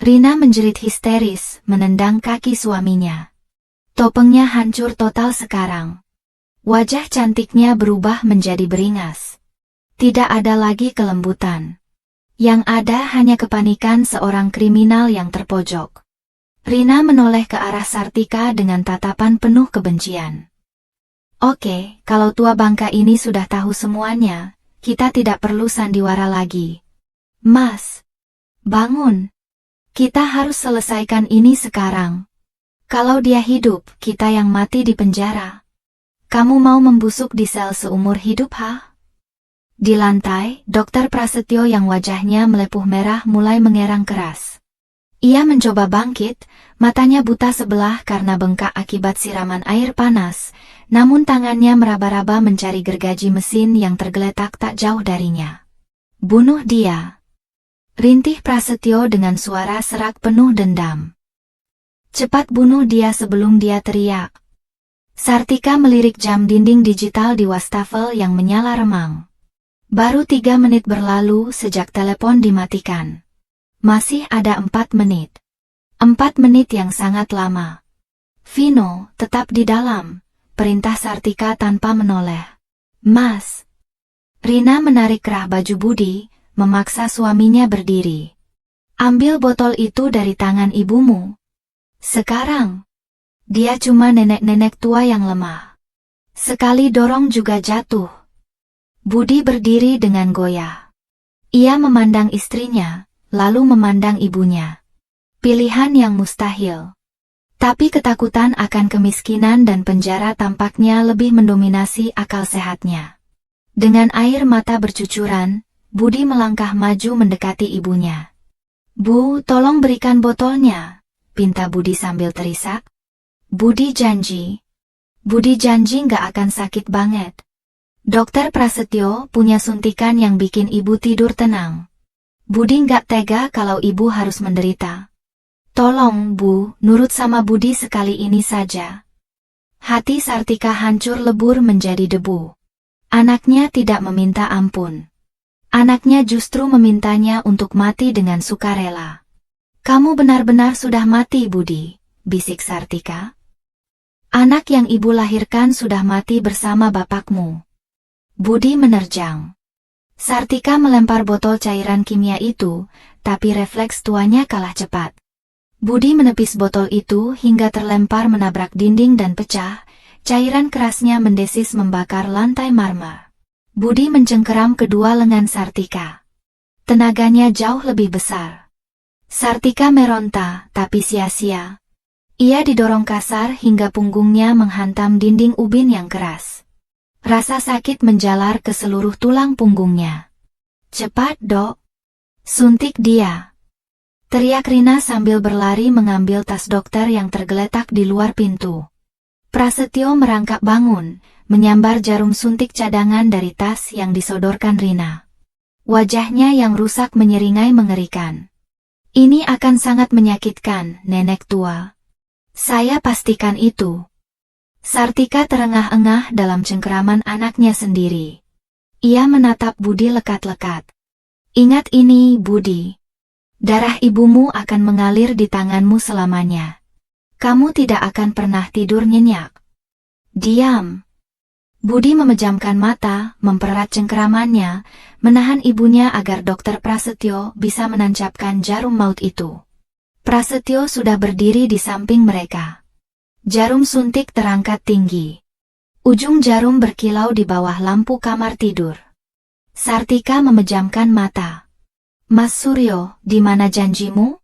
Rina menjerit histeris, menendang kaki suaminya. Topengnya hancur total sekarang. Wajah cantiknya berubah menjadi beringas. Tidak ada lagi kelembutan. Yang ada hanya kepanikan seorang kriminal yang terpojok. Rina menoleh ke arah Sartika dengan tatapan penuh kebencian. "Oke, kalau tua bangka ini sudah tahu semuanya, kita tidak perlu sandiwara lagi. Mas, bangun. Kita harus selesaikan ini sekarang. Kalau dia hidup, kita yang mati di penjara. Kamu mau membusuk di sel seumur hidup, ha?" Di lantai, Dokter Prasetyo yang wajahnya melepuh merah mulai mengerang keras. Ia mencoba bangkit, matanya buta sebelah karena bengkak akibat siraman air panas, namun tangannya meraba-raba mencari gergaji mesin yang tergeletak tak jauh darinya. "Bunuh dia." Rintih Prasetyo dengan suara serak penuh dendam. Cepat bunuh dia sebelum dia teriak. Sartika melirik jam dinding digital di wastafel yang menyala remang. Baru 3 menit berlalu sejak telepon dimatikan. Masih ada 4 menit. 4 menit yang sangat lama. Vino, tetap di dalam, perintah Sartika tanpa menoleh. Mas. Rina menarik kerah baju Budi, memaksa suaminya berdiri. Ambil botol itu dari tangan ibumu. Sekarang. Dia cuma nenek-nenek tua yang lemah. Sekali dorong juga jatuh. Budi berdiri dengan goyah. Ia memandang istrinya, lalu memandang ibunya. Pilihan yang mustahil. Tapi ketakutan akan kemiskinan dan penjara tampaknya lebih mendominasi akal sehatnya. Dengan air mata bercucuran, Budi melangkah maju mendekati ibunya. Bu, tolong berikan botolnya, pinta Budi sambil terisak. Budi janji nggak akan sakit banget. Dokter Prasetyo punya suntikan yang bikin ibu tidur tenang. Budi nggak tega kalau ibu harus menderita. Tolong Bu, nurut sama Budi sekali ini saja. Hati Sartika hancur lebur menjadi debu. Anaknya tidak meminta ampun. Anaknya justru memintanya untuk mati dengan sukarela. Kamu benar-benar sudah mati Budi, bisik Sartika. Anak yang ibu lahirkan sudah mati bersama bapakmu. Budi menerjang. Sartika melempar botol cairan kimia itu, tapi refleks tuanya kalah cepat. Budi menepis botol itu hingga terlempar menabrak dinding dan pecah, cairan kerasnya mendesis membakar lantai marmer. Budi mencengkeram kedua lengan Sartika. Tenaganya jauh lebih besar. Sartika meronta, tapi sia-sia. Ia didorong kasar hingga punggungnya menghantam dinding ubin yang keras. Rasa sakit menjalar ke seluruh tulang punggungnya. Cepat dok. Suntik dia. Teriak Rina sambil berlari mengambil tas dokter yang tergeletak di luar pintu. Prasetyo merangkak bangun, menyambar jarum suntik cadangan dari tas yang disodorkan Rina. Wajahnya yang rusak menyeringai mengerikan. Ini akan sangat menyakitkan, nenek tua. Saya pastikan itu. Sartika terengah-engah dalam cengkeraman anaknya sendiri. Ia menatap Budi lekat-lekat. Ingat ini, Budi. Darah ibumu akan mengalir di tanganmu selamanya. Kamu tidak akan pernah tidur nyenyak. Diam. Budi memejamkan mata, mempererat cengkeramannya, menahan ibunya agar dokter Prasetyo bisa menancapkan jarum maut itu. Prasetyo sudah berdiri di samping mereka. Jarum suntik terangkat tinggi. Ujung jarum berkilau di bawah lampu kamar tidur. Sartika memejamkan mata. Mas Suryo, di mana janjimu?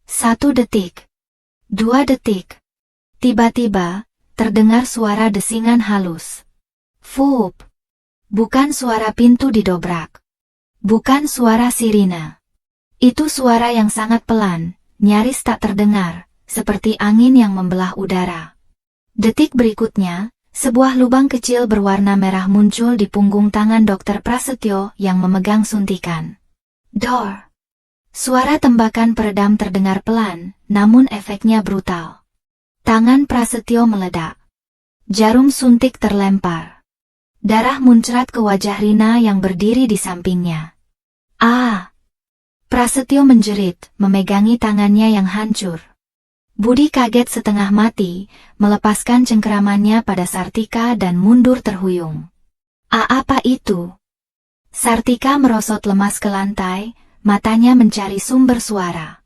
1 detik. 2 detik. Tiba-tiba, terdengar suara desingan halus. Fup. Bukan suara pintu didobrak. Bukan suara sirine. Itu suara yang sangat pelan, nyaris tak terdengar. Seperti angin yang membelah udara. Detik berikutnya, sebuah lubang kecil berwarna merah muncul di punggung tangan dokter Prasetyo yang memegang suntikan. Dor. Suara tembakan peredam terdengar pelan, namun efeknya brutal. Tangan Prasetyo meledak. Jarum suntik terlempar. Darah muncrat ke wajah Rina yang berdiri di sampingnya. Ah! Prasetyo menjerit, memegangi tangannya yang hancur. Budi kaget setengah mati, melepaskan cengkeramannya pada Sartika dan mundur terhuyung. Apa itu? Sartika merosot lemas ke lantai, matanya mencari sumber suara.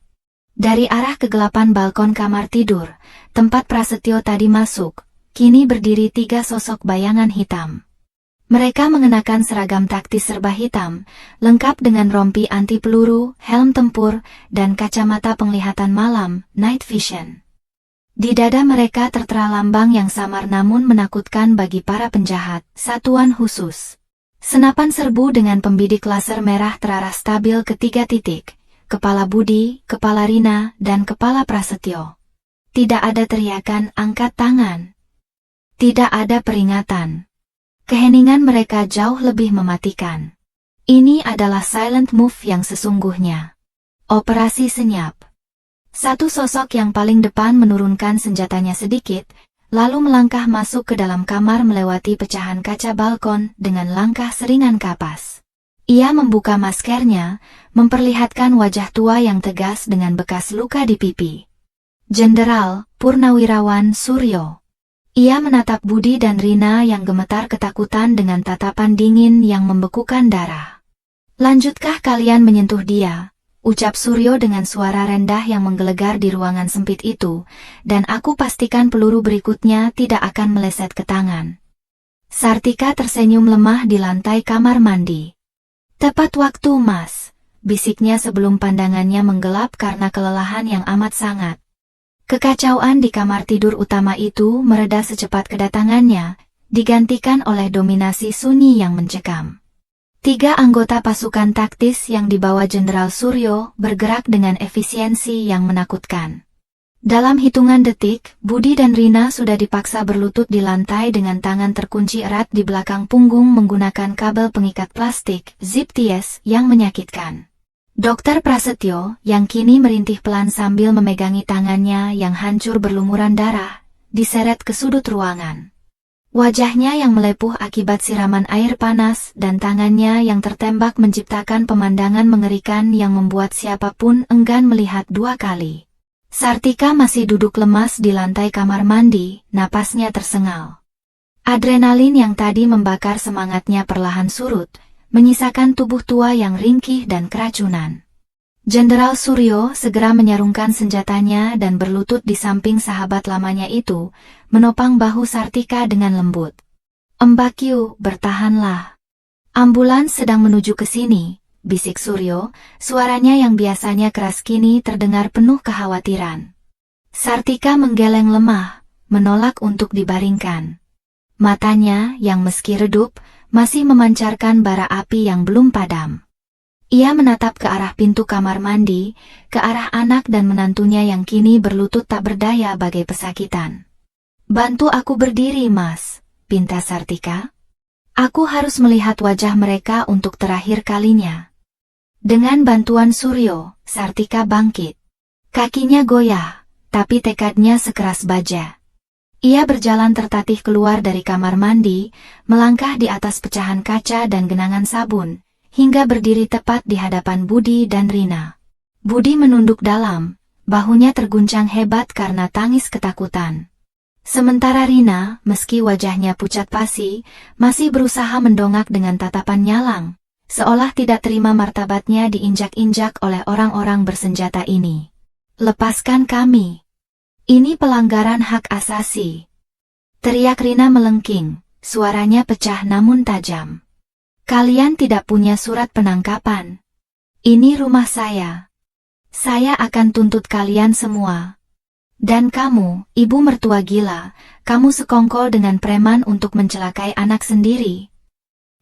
Dari arah kegelapan balkon kamar tidur, tempat Prasetyo tadi masuk, kini berdiri 3 sosok bayangan hitam. Mereka mengenakan seragam taktis serba hitam, lengkap dengan rompi anti peluru, helm tempur, dan kacamata penglihatan malam, night vision. Di dada mereka tertera lambang yang samar namun menakutkan bagi para penjahat, satuan khusus. Senapan serbu dengan pembidik laser merah terarah stabil ke 3 titik, kepala Budi, kepala Rina, dan kepala Prasetyo. Tidak ada teriakan angkat tangan. Tidak ada peringatan. Keheningan mereka jauh lebih mematikan. Ini adalah silent move yang sesungguhnya. Operasi senyap. Satu sosok yang paling depan menurunkan senjatanya sedikit, lalu melangkah masuk ke dalam kamar melewati pecahan kaca balkon dengan langkah seringan kapas. Ia membuka maskernya, memperlihatkan wajah tua yang tegas dengan bekas luka di pipi. Jenderal Purnawirawan Suryo. Ia menatap Budi dan Rina yang gemetar ketakutan dengan tatapan dingin yang membekukan darah. "Lanjutkah kalian menyentuh dia?" ucap Suryo dengan suara rendah yang menggelegar di ruangan sempit itu, "dan aku pastikan peluru berikutnya tidak akan meleset ke tangan." Sartika tersenyum lemah di lantai kamar mandi. "Tepat waktu, Mas," bisiknya sebelum pandangannya menggelap karena kelelahan yang amat sangat. Kekacauan di kamar tidur utama itu mereda secepat kedatangannya, digantikan oleh dominasi sunyi yang mencekam. 3 anggota pasukan taktis yang dibawa Jenderal Suryo bergerak dengan efisiensi yang menakutkan. Dalam hitungan detik, Budi dan Rina sudah dipaksa berlutut di lantai dengan tangan terkunci erat di belakang punggung menggunakan kabel pengikat plastik, zip ties, yang menyakitkan. Dokter Prasetyo, yang kini merintih pelan sambil memegangi tangannya yang hancur berlumuran darah, diseret ke sudut ruangan. Wajahnya yang melepuh akibat siraman air panas dan tangannya yang tertembak menciptakan pemandangan mengerikan yang membuat siapapun enggan melihat 2 kali. Sartika masih duduk lemas di lantai kamar mandi, napasnya tersengal. Adrenalin yang tadi membakar semangatnya perlahan surut, menyisakan tubuh tua yang ringkih dan keracunan. Jenderal Suryo segera menyarungkan senjatanya dan berlutut di samping sahabat lamanya itu, menopang bahu Sartika dengan lembut. "Mbak Q, bertahanlah. Ambulans sedang menuju ke sini," bisik Suryo, suaranya yang biasanya keras kini terdengar penuh kekhawatiran. Sartika menggeleng lemah, menolak untuk dibaringkan. Matanya, yang meski redup, masih memancarkan bara api yang belum padam. Ia menatap ke arah pintu kamar mandi, ke arah anak dan menantunya yang kini berlutut tak berdaya bagai pesakitan. "Bantu aku berdiri, Mas," pinta Sartika. "Aku harus melihat wajah mereka untuk terakhir kalinya." Dengan bantuan Suryo, Sartika bangkit. Kakinya goyah, tapi tekadnya sekeras baja. Ia berjalan tertatih keluar dari kamar mandi, melangkah di atas pecahan kaca dan genangan sabun, hingga berdiri tepat di hadapan Budi dan Rina. Budi menunduk dalam, bahunya terguncang hebat karena tangis ketakutan. Sementara Rina, meski wajahnya pucat pasi, masih berusaha mendongak dengan tatapan nyalang, seolah tidak terima martabatnya diinjak-injak oleh orang-orang bersenjata ini. "Lepaskan kami. Ini pelanggaran hak asasi," teriak Rina melengking, suaranya pecah namun tajam. "Kalian tidak punya surat penangkapan. Ini rumah saya. Saya akan tuntut kalian semua. Dan kamu, ibu mertua gila, kamu sekongkol dengan preman untuk mencelakai anak sendiri."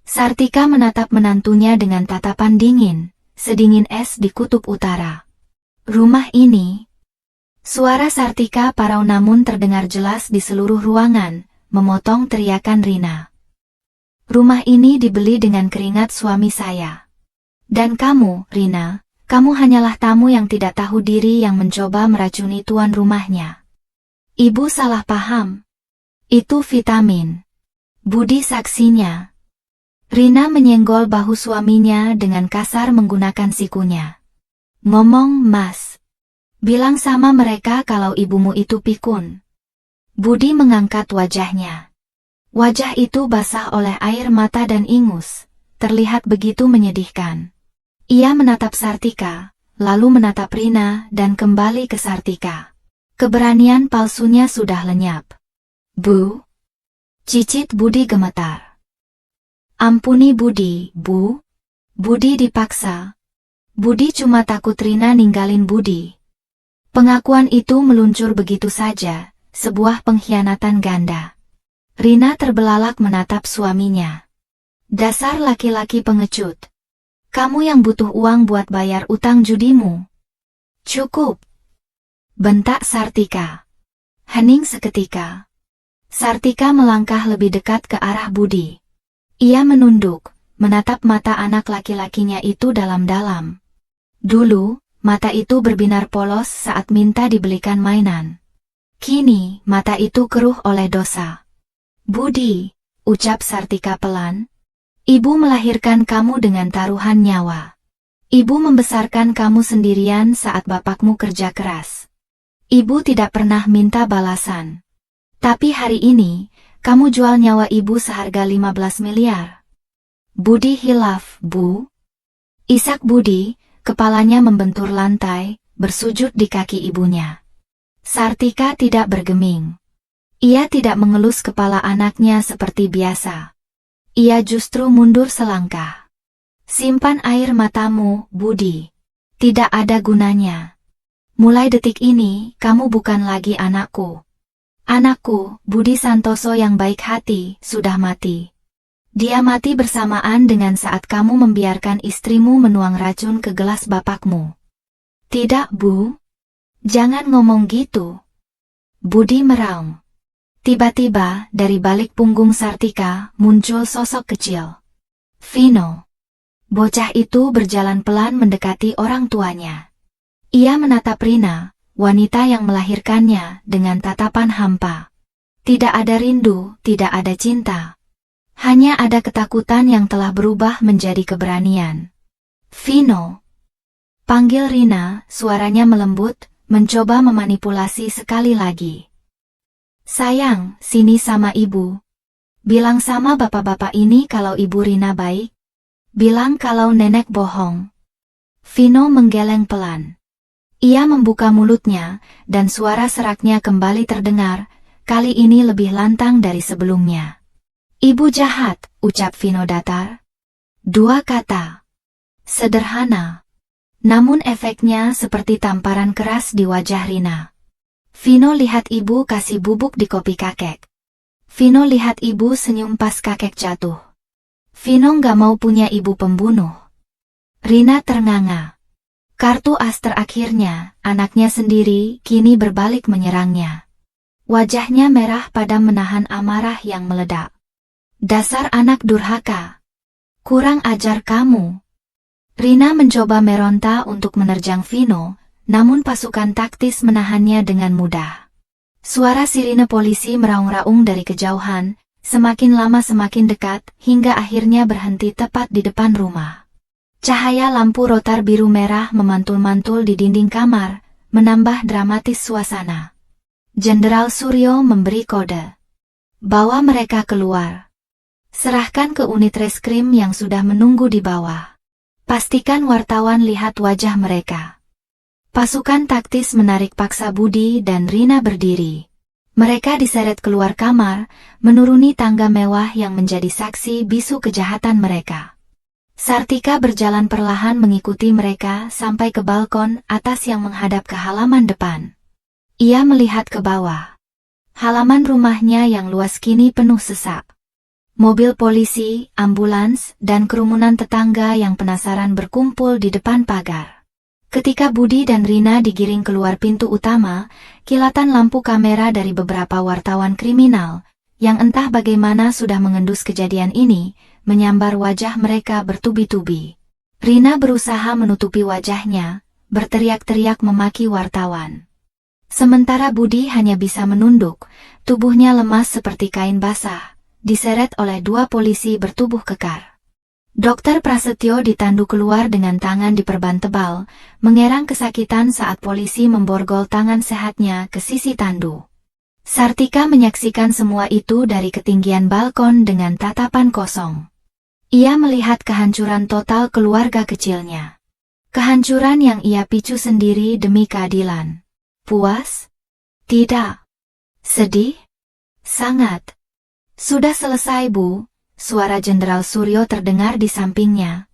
Sartika menatap menantunya dengan tatapan dingin, sedingin es di kutub utara. "Rumah ini..." Suara Sartika parau namun terdengar jelas di seluruh ruangan, memotong teriakan Rina. "Rumah ini dibeli dengan keringat suami saya. Dan kamu, Rina, kamu hanyalah tamu yang tidak tahu diri yang mencoba meracuni tuan rumahnya." "Ibu salah paham. Itu vitamin." Budi saksinya. Rina menyenggol bahu suaminya dengan kasar menggunakan sikunya. "Ngomong, Mas. Bilang sama mereka kalau ibumu itu pikun." Budi mengangkat wajahnya. Wajah itu basah oleh air mata dan ingus, terlihat begitu menyedihkan. Ia menatap Sartika, lalu menatap Rina dan kembali ke Sartika. Keberanian palsunya sudah lenyap. "Bu?" cicit Budi gemetar. "Ampuni Budi, Bu." Budi dipaksa. Budi cuma takut Rina ninggalin Budi. Pengakuan itu meluncur begitu saja, sebuah pengkhianatan ganda. Rina terbelalak menatap suaminya. "Dasar laki-laki pengecut. Kamu yang butuh uang buat bayar utang judimu." "Cukup," bentak Sartika. Hening seketika. Sartika melangkah lebih dekat ke arah Budi. Ia menunduk, menatap mata anak laki-lakinya itu dalam-dalam. Dulu, mata itu berbinar polos saat minta dibelikan mainan. Kini, mata itu keruh oleh dosa. Budi, ucap Sartika pelan. Ibu melahirkan kamu dengan taruhan nyawa. Ibu membesarkan kamu sendirian saat bapakmu kerja keras. Ibu tidak pernah minta balasan. Tapi hari ini, kamu jual nyawa ibu seharga 15 miliar. Budi hilaf, Bu. Isak Budi, kepalanya membentur lantai, bersujud di kaki ibunya. Sartika tidak bergeming. Ia tidak mengelus kepala anaknya seperti biasa. Ia justru mundur selangkah. Simpan air matamu, Budi. Tidak ada gunanya. Mulai detik ini, kamu bukan lagi anakku. Anakku, Budi Santoso yang baik hati, sudah mati. Dia mati bersamaan dengan saat kamu membiarkan istrimu menuang racun ke gelas bapakmu. Tidak, Bu. Jangan ngomong gitu. Budi meraung. Tiba-tiba, dari balik punggung Sartika, muncul sosok kecil. Vino. Bocah itu berjalan pelan mendekati orang tuanya. Ia menatap Rina, wanita yang melahirkannya, dengan tatapan hampa. Tidak ada rindu, tidak ada cinta. Hanya ada ketakutan yang telah berubah menjadi keberanian. Vino. Panggil Rina, suaranya melembut, mencoba memanipulasi sekali lagi. Sayang, sini sama ibu. Bilang sama bapak-bapak ini kalau ibu Rina baik. Bilang kalau nenek bohong. Vino menggeleng pelan. Ia membuka mulutnya, dan suara seraknya kembali terdengar, kali ini lebih lantang dari sebelumnya. Ibu jahat, ucap Vino datar. Dua kata. Sederhana. Namun efeknya seperti tamparan keras di wajah Rina. Vino lihat ibu kasih bubuk di kopi kakek. Vino lihat ibu senyum pas kakek jatuh. Vino nggak mau punya ibu pembunuh. Rina ternganga. Kartu as terakhirnya, anaknya sendiri, kini berbalik menyerangnya. Wajahnya merah padam menahan amarah yang meledak. Dasar anak durhaka. Kurang ajar kamu. Rina mencoba meronta untuk menerjang Vino, namun pasukan taktis menahannya dengan mudah. Suara sirine polisi meraung-raung dari kejauhan, semakin lama semakin dekat, hingga akhirnya berhenti tepat di depan rumah. Cahaya lampu rotar biru merah memantul-mantul di dinding kamar, menambah dramatis suasana. Jenderal Suryo memberi kode. Bawa mereka keluar. Serahkan ke unit reskrim yang sudah menunggu di bawah. Pastikan wartawan lihat wajah mereka. Pasukan taktis menarik paksa Budi dan Rina berdiri. Mereka diseret keluar kamar, menuruni tangga mewah yang menjadi saksi bisu kejahatan mereka. Sartika berjalan perlahan mengikuti mereka sampai ke balkon atas yang menghadap ke halaman depan. Ia melihat ke bawah. Halaman rumahnya yang luas kini penuh sesak. Mobil polisi, ambulans, dan kerumunan tetangga yang penasaran berkumpul di depan pagar. Ketika Budi dan Rina digiring keluar pintu utama, kilatan lampu kamera dari beberapa wartawan kriminal, yang entah bagaimana sudah mengendus kejadian ini, menyambar wajah mereka bertubi-tubi. Rina berusaha menutupi wajahnya, berteriak-teriak memaki wartawan. Sementara Budi hanya bisa menunduk, tubuhnya lemas seperti kain basah, diseret oleh dua polisi bertubuh kekar. Dokter Prasetyo ditandu keluar dengan tangan diperban tebal, mengerang kesakitan saat polisi memborgol tangan sehatnya ke sisi tandu. Sartika menyaksikan semua itu dari ketinggian balkon dengan tatapan kosong. Ia melihat kehancuran total keluarga kecilnya. Kehancuran yang ia picu sendiri demi keadilan. Puas? Tidak. Sedih? Sangat. Sudah selesai, Bu, suara Jenderal Suryo terdengar di sampingnya.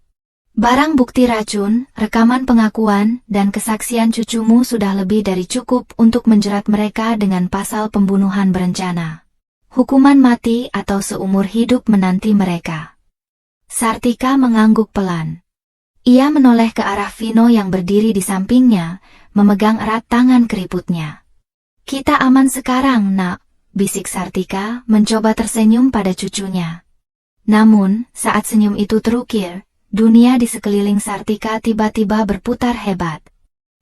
Barang bukti racun, rekaman pengakuan, dan kesaksian cucumu sudah lebih dari cukup untuk menjerat mereka dengan pasal pembunuhan berencana. Hukuman mati atau seumur hidup menanti mereka. Sartika mengangguk pelan. Ia menoleh ke arah Vino yang berdiri di sampingnya, memegang erat tangan keriputnya. Kita aman sekarang, Nak, bisik Sartika, mencoba tersenyum pada cucunya. Namun, saat senyum itu terukir, dunia di sekeliling Sartika tiba-tiba berputar hebat.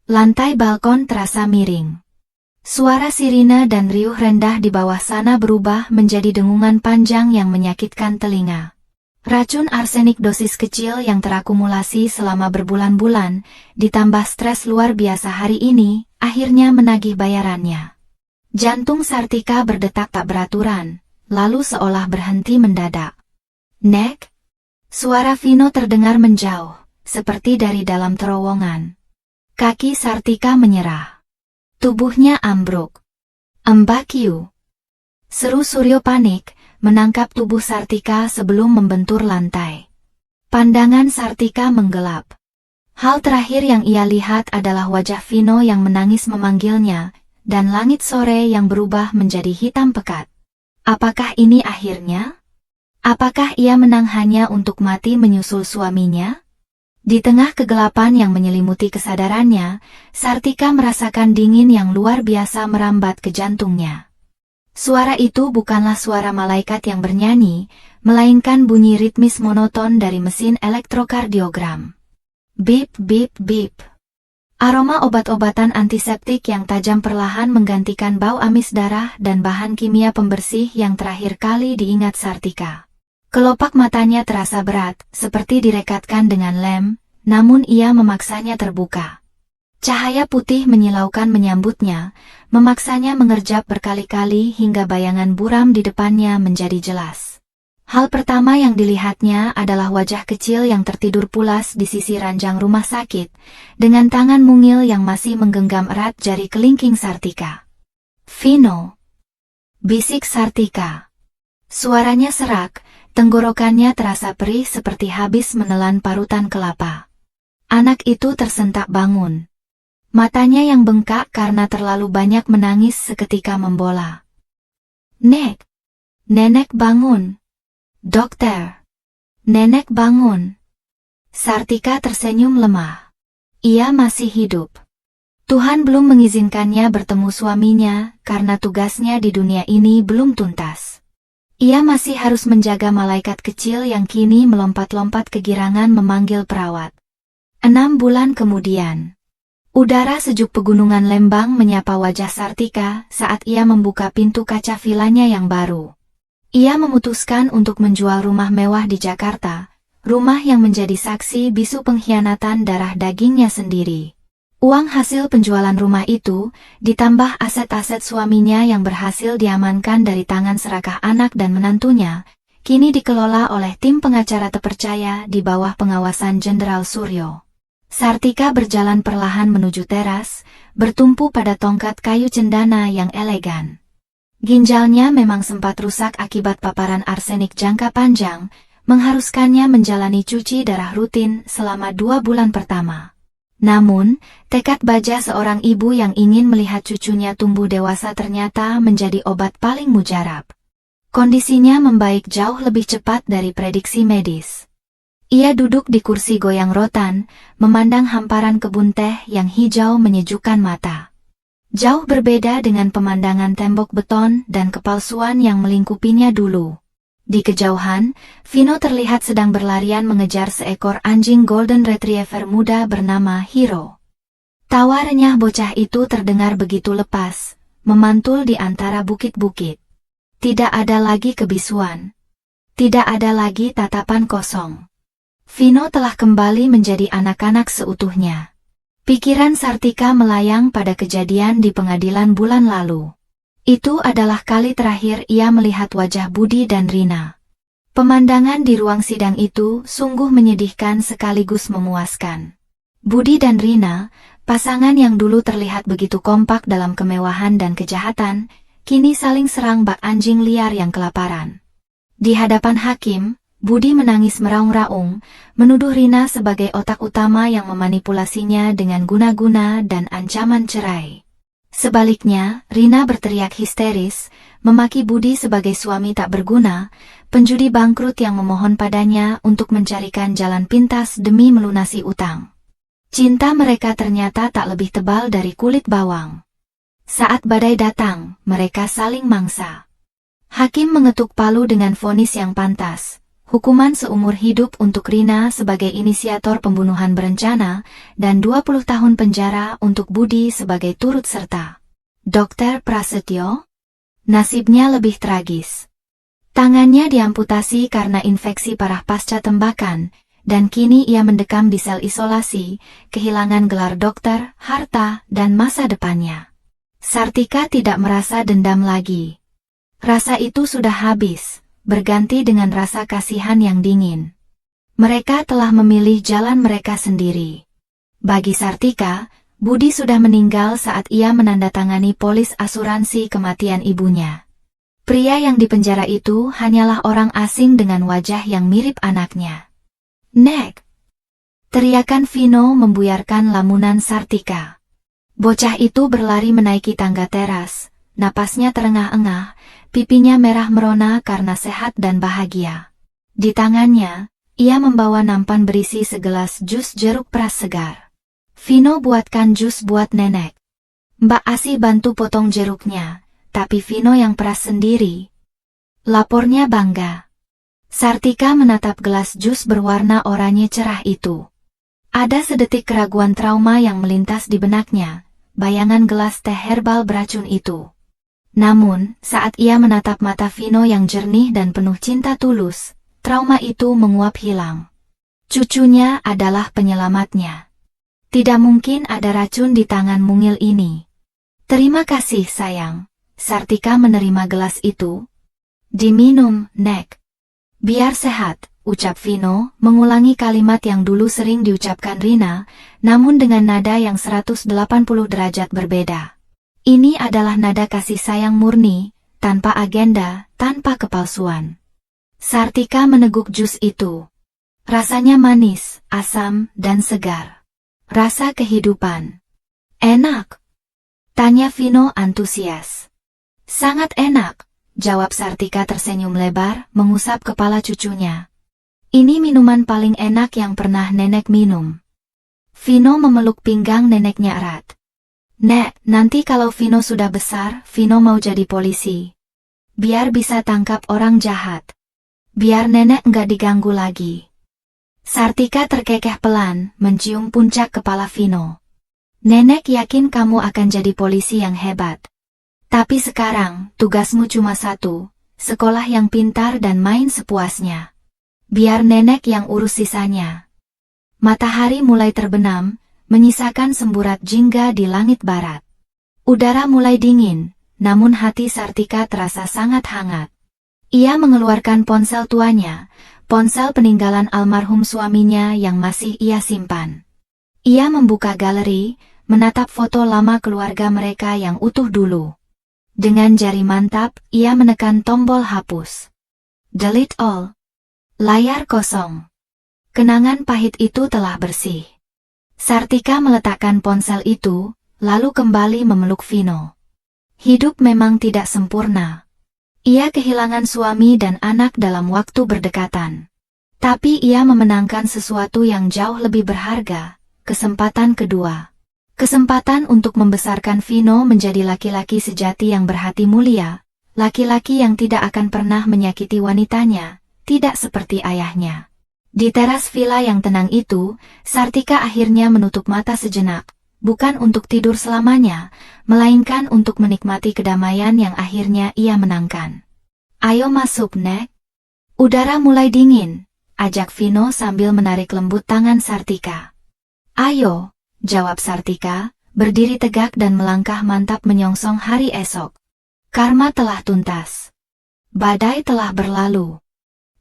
Lantai balkon terasa miring. Suara sirine dan riuh rendah di bawah sana berubah menjadi dengungan panjang yang menyakitkan telinga. Racun arsenik dosis kecil yang terakumulasi selama berbulan-bulan, ditambah stres luar biasa hari ini, akhirnya menagih bayarannya. Jantung Sartika berdetak tak beraturan, lalu seolah berhenti mendadak. "Nek?" Suara Vino terdengar menjauh, seperti dari dalam terowongan. Kaki Sartika menyerah. Tubuhnya ambruk. "Mbak Yu!" Seru Suryo panik, menangkap tubuh Sartika sebelum membentur lantai. Pandangan Sartika menggelap. Hal terakhir yang ia lihat adalah wajah Vino yang menangis memanggilnya, dan langit sore yang berubah menjadi hitam pekat. Apakah ini akhirnya? Apakah ia menang hanya untuk mati menyusul suaminya? Di tengah kegelapan yang menyelimuti kesadarannya, Sartika merasakan dingin yang luar biasa merambat ke jantungnya. Suara itu bukanlah suara malaikat yang bernyanyi, melainkan bunyi ritmis monoton dari mesin elektrokardiogram. Bip bip bip. Aroma obat-obatan antiseptik yang tajam perlahan menggantikan bau amis darah dan bahan kimia pembersih yang terakhir kali diingat Sartika. Kelopak matanya terasa berat, seperti direkatkan dengan lem, namun ia memaksanya terbuka. Cahaya putih menyilaukan menyambutnya, memaksanya mengerjap berkali-kali hingga bayangan buram di depannya menjadi jelas. Hal pertama yang dilihatnya adalah wajah kecil yang tertidur pulas di sisi ranjang rumah sakit, dengan tangan mungil yang masih menggenggam erat jari kelingking Sartika. "Vino!" bisik Sartika. Suaranya serak, tenggorokannya terasa perih seperti habis menelan parutan kelapa. Anak itu tersentak bangun. Matanya yang bengkak karena terlalu banyak menangis seketika membola. "Nek! Nenek bangun! Dokter! Nenek bangun!" Sartika tersenyum lemah. Ia masih hidup. Tuhan belum mengizinkannya bertemu suaminya karena tugasnya di dunia ini belum tuntas. Ia masih harus menjaga malaikat kecil yang kini melompat-lompat kegirangan memanggil perawat. 6 bulan kemudian. Udara sejuk pegunungan Lembang menyapa wajah Sartika saat ia membuka pintu kaca vilanya yang baru. Ia memutuskan untuk menjual rumah mewah di Jakarta, rumah yang menjadi saksi bisu pengkhianatan darah dagingnya sendiri. Uang hasil penjualan rumah itu, ditambah aset-aset suaminya yang berhasil diamankan dari tangan serakah anak dan menantunya, kini dikelola oleh tim pengacara terpercaya di bawah pengawasan Jenderal Suryo. Sartika berjalan perlahan menuju teras, bertumpu pada tongkat kayu cendana yang elegan. Ginjalnya memang sempat rusak akibat paparan arsenik jangka panjang, mengharuskannya menjalani cuci darah rutin selama 2 bulan pertama. Namun, tekad baja seorang ibu yang ingin melihat cucunya tumbuh dewasa ternyata menjadi obat paling mujarab. Kondisinya membaik jauh lebih cepat dari prediksi medis. Ia duduk di kursi goyang rotan, memandang hamparan kebun teh yang hijau menyejukkan mata. Jauh berbeda dengan pemandangan tembok beton dan kepalsuan yang melingkupinya dulu. Di kejauhan, Vino terlihat sedang berlarian mengejar seekor anjing Golden Retriever muda bernama Hiro. Tawa renyah bocah itu terdengar begitu lepas, memantul di antara bukit-bukit. Tidak ada lagi kebisuan. Tidak ada lagi tatapan kosong. Vino telah kembali menjadi anak-anak seutuhnya. Pikiran Sartika melayang pada kejadian di pengadilan bulan lalu. Itu adalah kali terakhir ia melihat wajah Budi dan Rina. Pemandangan di ruang sidang itu sungguh menyedihkan sekaligus memuaskan. Budi dan Rina, pasangan yang dulu terlihat begitu kompak dalam kemewahan dan kejahatan, kini saling serang bak anjing liar yang kelaparan. Di hadapan hakim, Budi menangis meraung-raung, menuduh Rina sebagai otak utama yang memanipulasinya dengan guna-guna dan ancaman cerai. Sebaliknya, Rina berteriak histeris, memaki Budi sebagai suami tak berguna, penjudi bangkrut yang memohon padanya untuk mencarikan jalan pintas demi melunasi utang. Cinta mereka ternyata tak lebih tebal dari kulit bawang. Saat badai datang, mereka saling mangsa. Hakim mengetuk palu dengan vonis yang pantas, hukuman seumur hidup untuk Rina sebagai inisiator pembunuhan berencana, dan 20 tahun penjara untuk Budi sebagai turut serta. Dr. Prasetyo? Nasibnya lebih tragis. Tangannya diamputasi karena infeksi parah pasca tembakan, dan kini ia mendekam di sel isolasi, kehilangan gelar dokter, harta, dan masa depannya. Sartika tidak merasa dendam lagi. Rasa itu sudah habis, berganti dengan rasa kasihan yang dingin. Mereka telah memilih jalan mereka sendiri. Bagi Sartika, Budi sudah meninggal saat ia menandatangani polis asuransi kematian ibunya. Pria yang dipenjara itu hanyalah orang asing dengan wajah yang mirip anaknya. Nek! Teriakan Vino membuyarkan lamunan Sartika. Bocah itu berlari menaiki tangga teras, napasnya terengah-engah, pipinya merah merona karena sehat dan bahagia. Di tangannya, ia membawa nampan berisi segelas jus jeruk peras segar. Vino buatkan jus buat nenek. Mbak Asi bantu potong jeruknya, tapi Vino yang peras sendiri. Lapornya bangga. Sartika menatap gelas jus berwarna oranye cerah itu. Ada sedetik keraguan trauma yang melintas di benaknya, bayangan gelas teh herbal beracun itu. Namun, saat ia menatap mata Vino yang jernih dan penuh cinta tulus, trauma itu menguap hilang. Cucunya adalah penyelamatnya. Tidak mungkin ada racun di tangan mungil ini. Terima kasih sayang. Sartika menerima gelas itu. Diminum, Nek. Biar sehat, ucap Vino, mengulangi kalimat yang dulu sering diucapkan Rina, namun dengan nada yang 180 derajat berbeda. Ini adalah nada kasih sayang murni, tanpa agenda, tanpa kepalsuan. Sartika meneguk jus itu. Rasanya manis, asam, dan segar. Rasa kehidupan. Enak? Tanya Vino antusias. Sangat enak, jawab Sartika tersenyum lebar, mengusap kepala cucunya. Ini minuman paling enak yang pernah nenek minum. Vino memeluk pinggang neneknya erat. Nek, nanti kalau Vino sudah besar, Vino mau jadi polisi. Biar bisa tangkap orang jahat. Biar nenek nggak diganggu lagi. Sartika terkekeh pelan, mencium puncak kepala Vino. Nenek yakin kamu akan jadi polisi yang hebat. Tapi sekarang, tugasmu cuma satu, sekolah yang pintar dan main sepuasnya. Biar nenek yang urus sisanya. Matahari mulai terbenam, menyisakan semburat jingga di langit barat. Udara mulai dingin, namun hati Sartika terasa sangat hangat. Ia mengeluarkan ponsel tuanya, ponsel peninggalan almarhum suaminya yang masih ia simpan. Ia membuka galeri, menatap foto lama keluarga mereka yang utuh dulu. Dengan jari mantap, ia menekan tombol hapus. Delete all. Layar kosong. Kenangan pahit itu telah bersih. Sartika meletakkan ponsel itu, lalu kembali memeluk Vino. Hidup memang tidak sempurna. Ia kehilangan suami dan anak dalam waktu berdekatan. Tapi ia memenangkan sesuatu yang jauh lebih berharga, kesempatan kedua. Kesempatan untuk membesarkan Vino menjadi laki-laki sejati yang berhati mulia, laki-laki yang tidak akan pernah menyakiti wanitanya, tidak seperti ayahnya. Di teras villa yang tenang itu, Sartika akhirnya menutup mata sejenak, bukan untuk tidur selamanya, melainkan untuk menikmati kedamaian yang akhirnya ia menangkan. Ayo masuk, Nek. Udara mulai dingin, ajak Vino sambil menarik lembut tangan Sartika. Ayo. Jawab Sartika, berdiri tegak dan melangkah mantap menyongsong hari esok. Karma telah tuntas. Badai telah berlalu.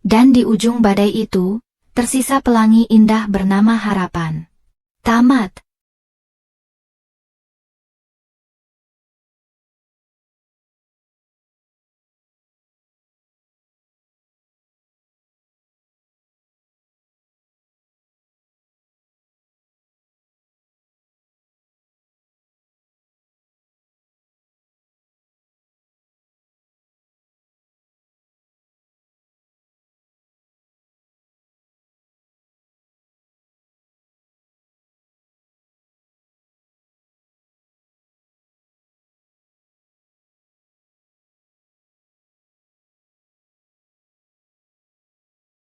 Dan di ujung badai itu, tersisa pelangi indah bernama harapan. Tamat.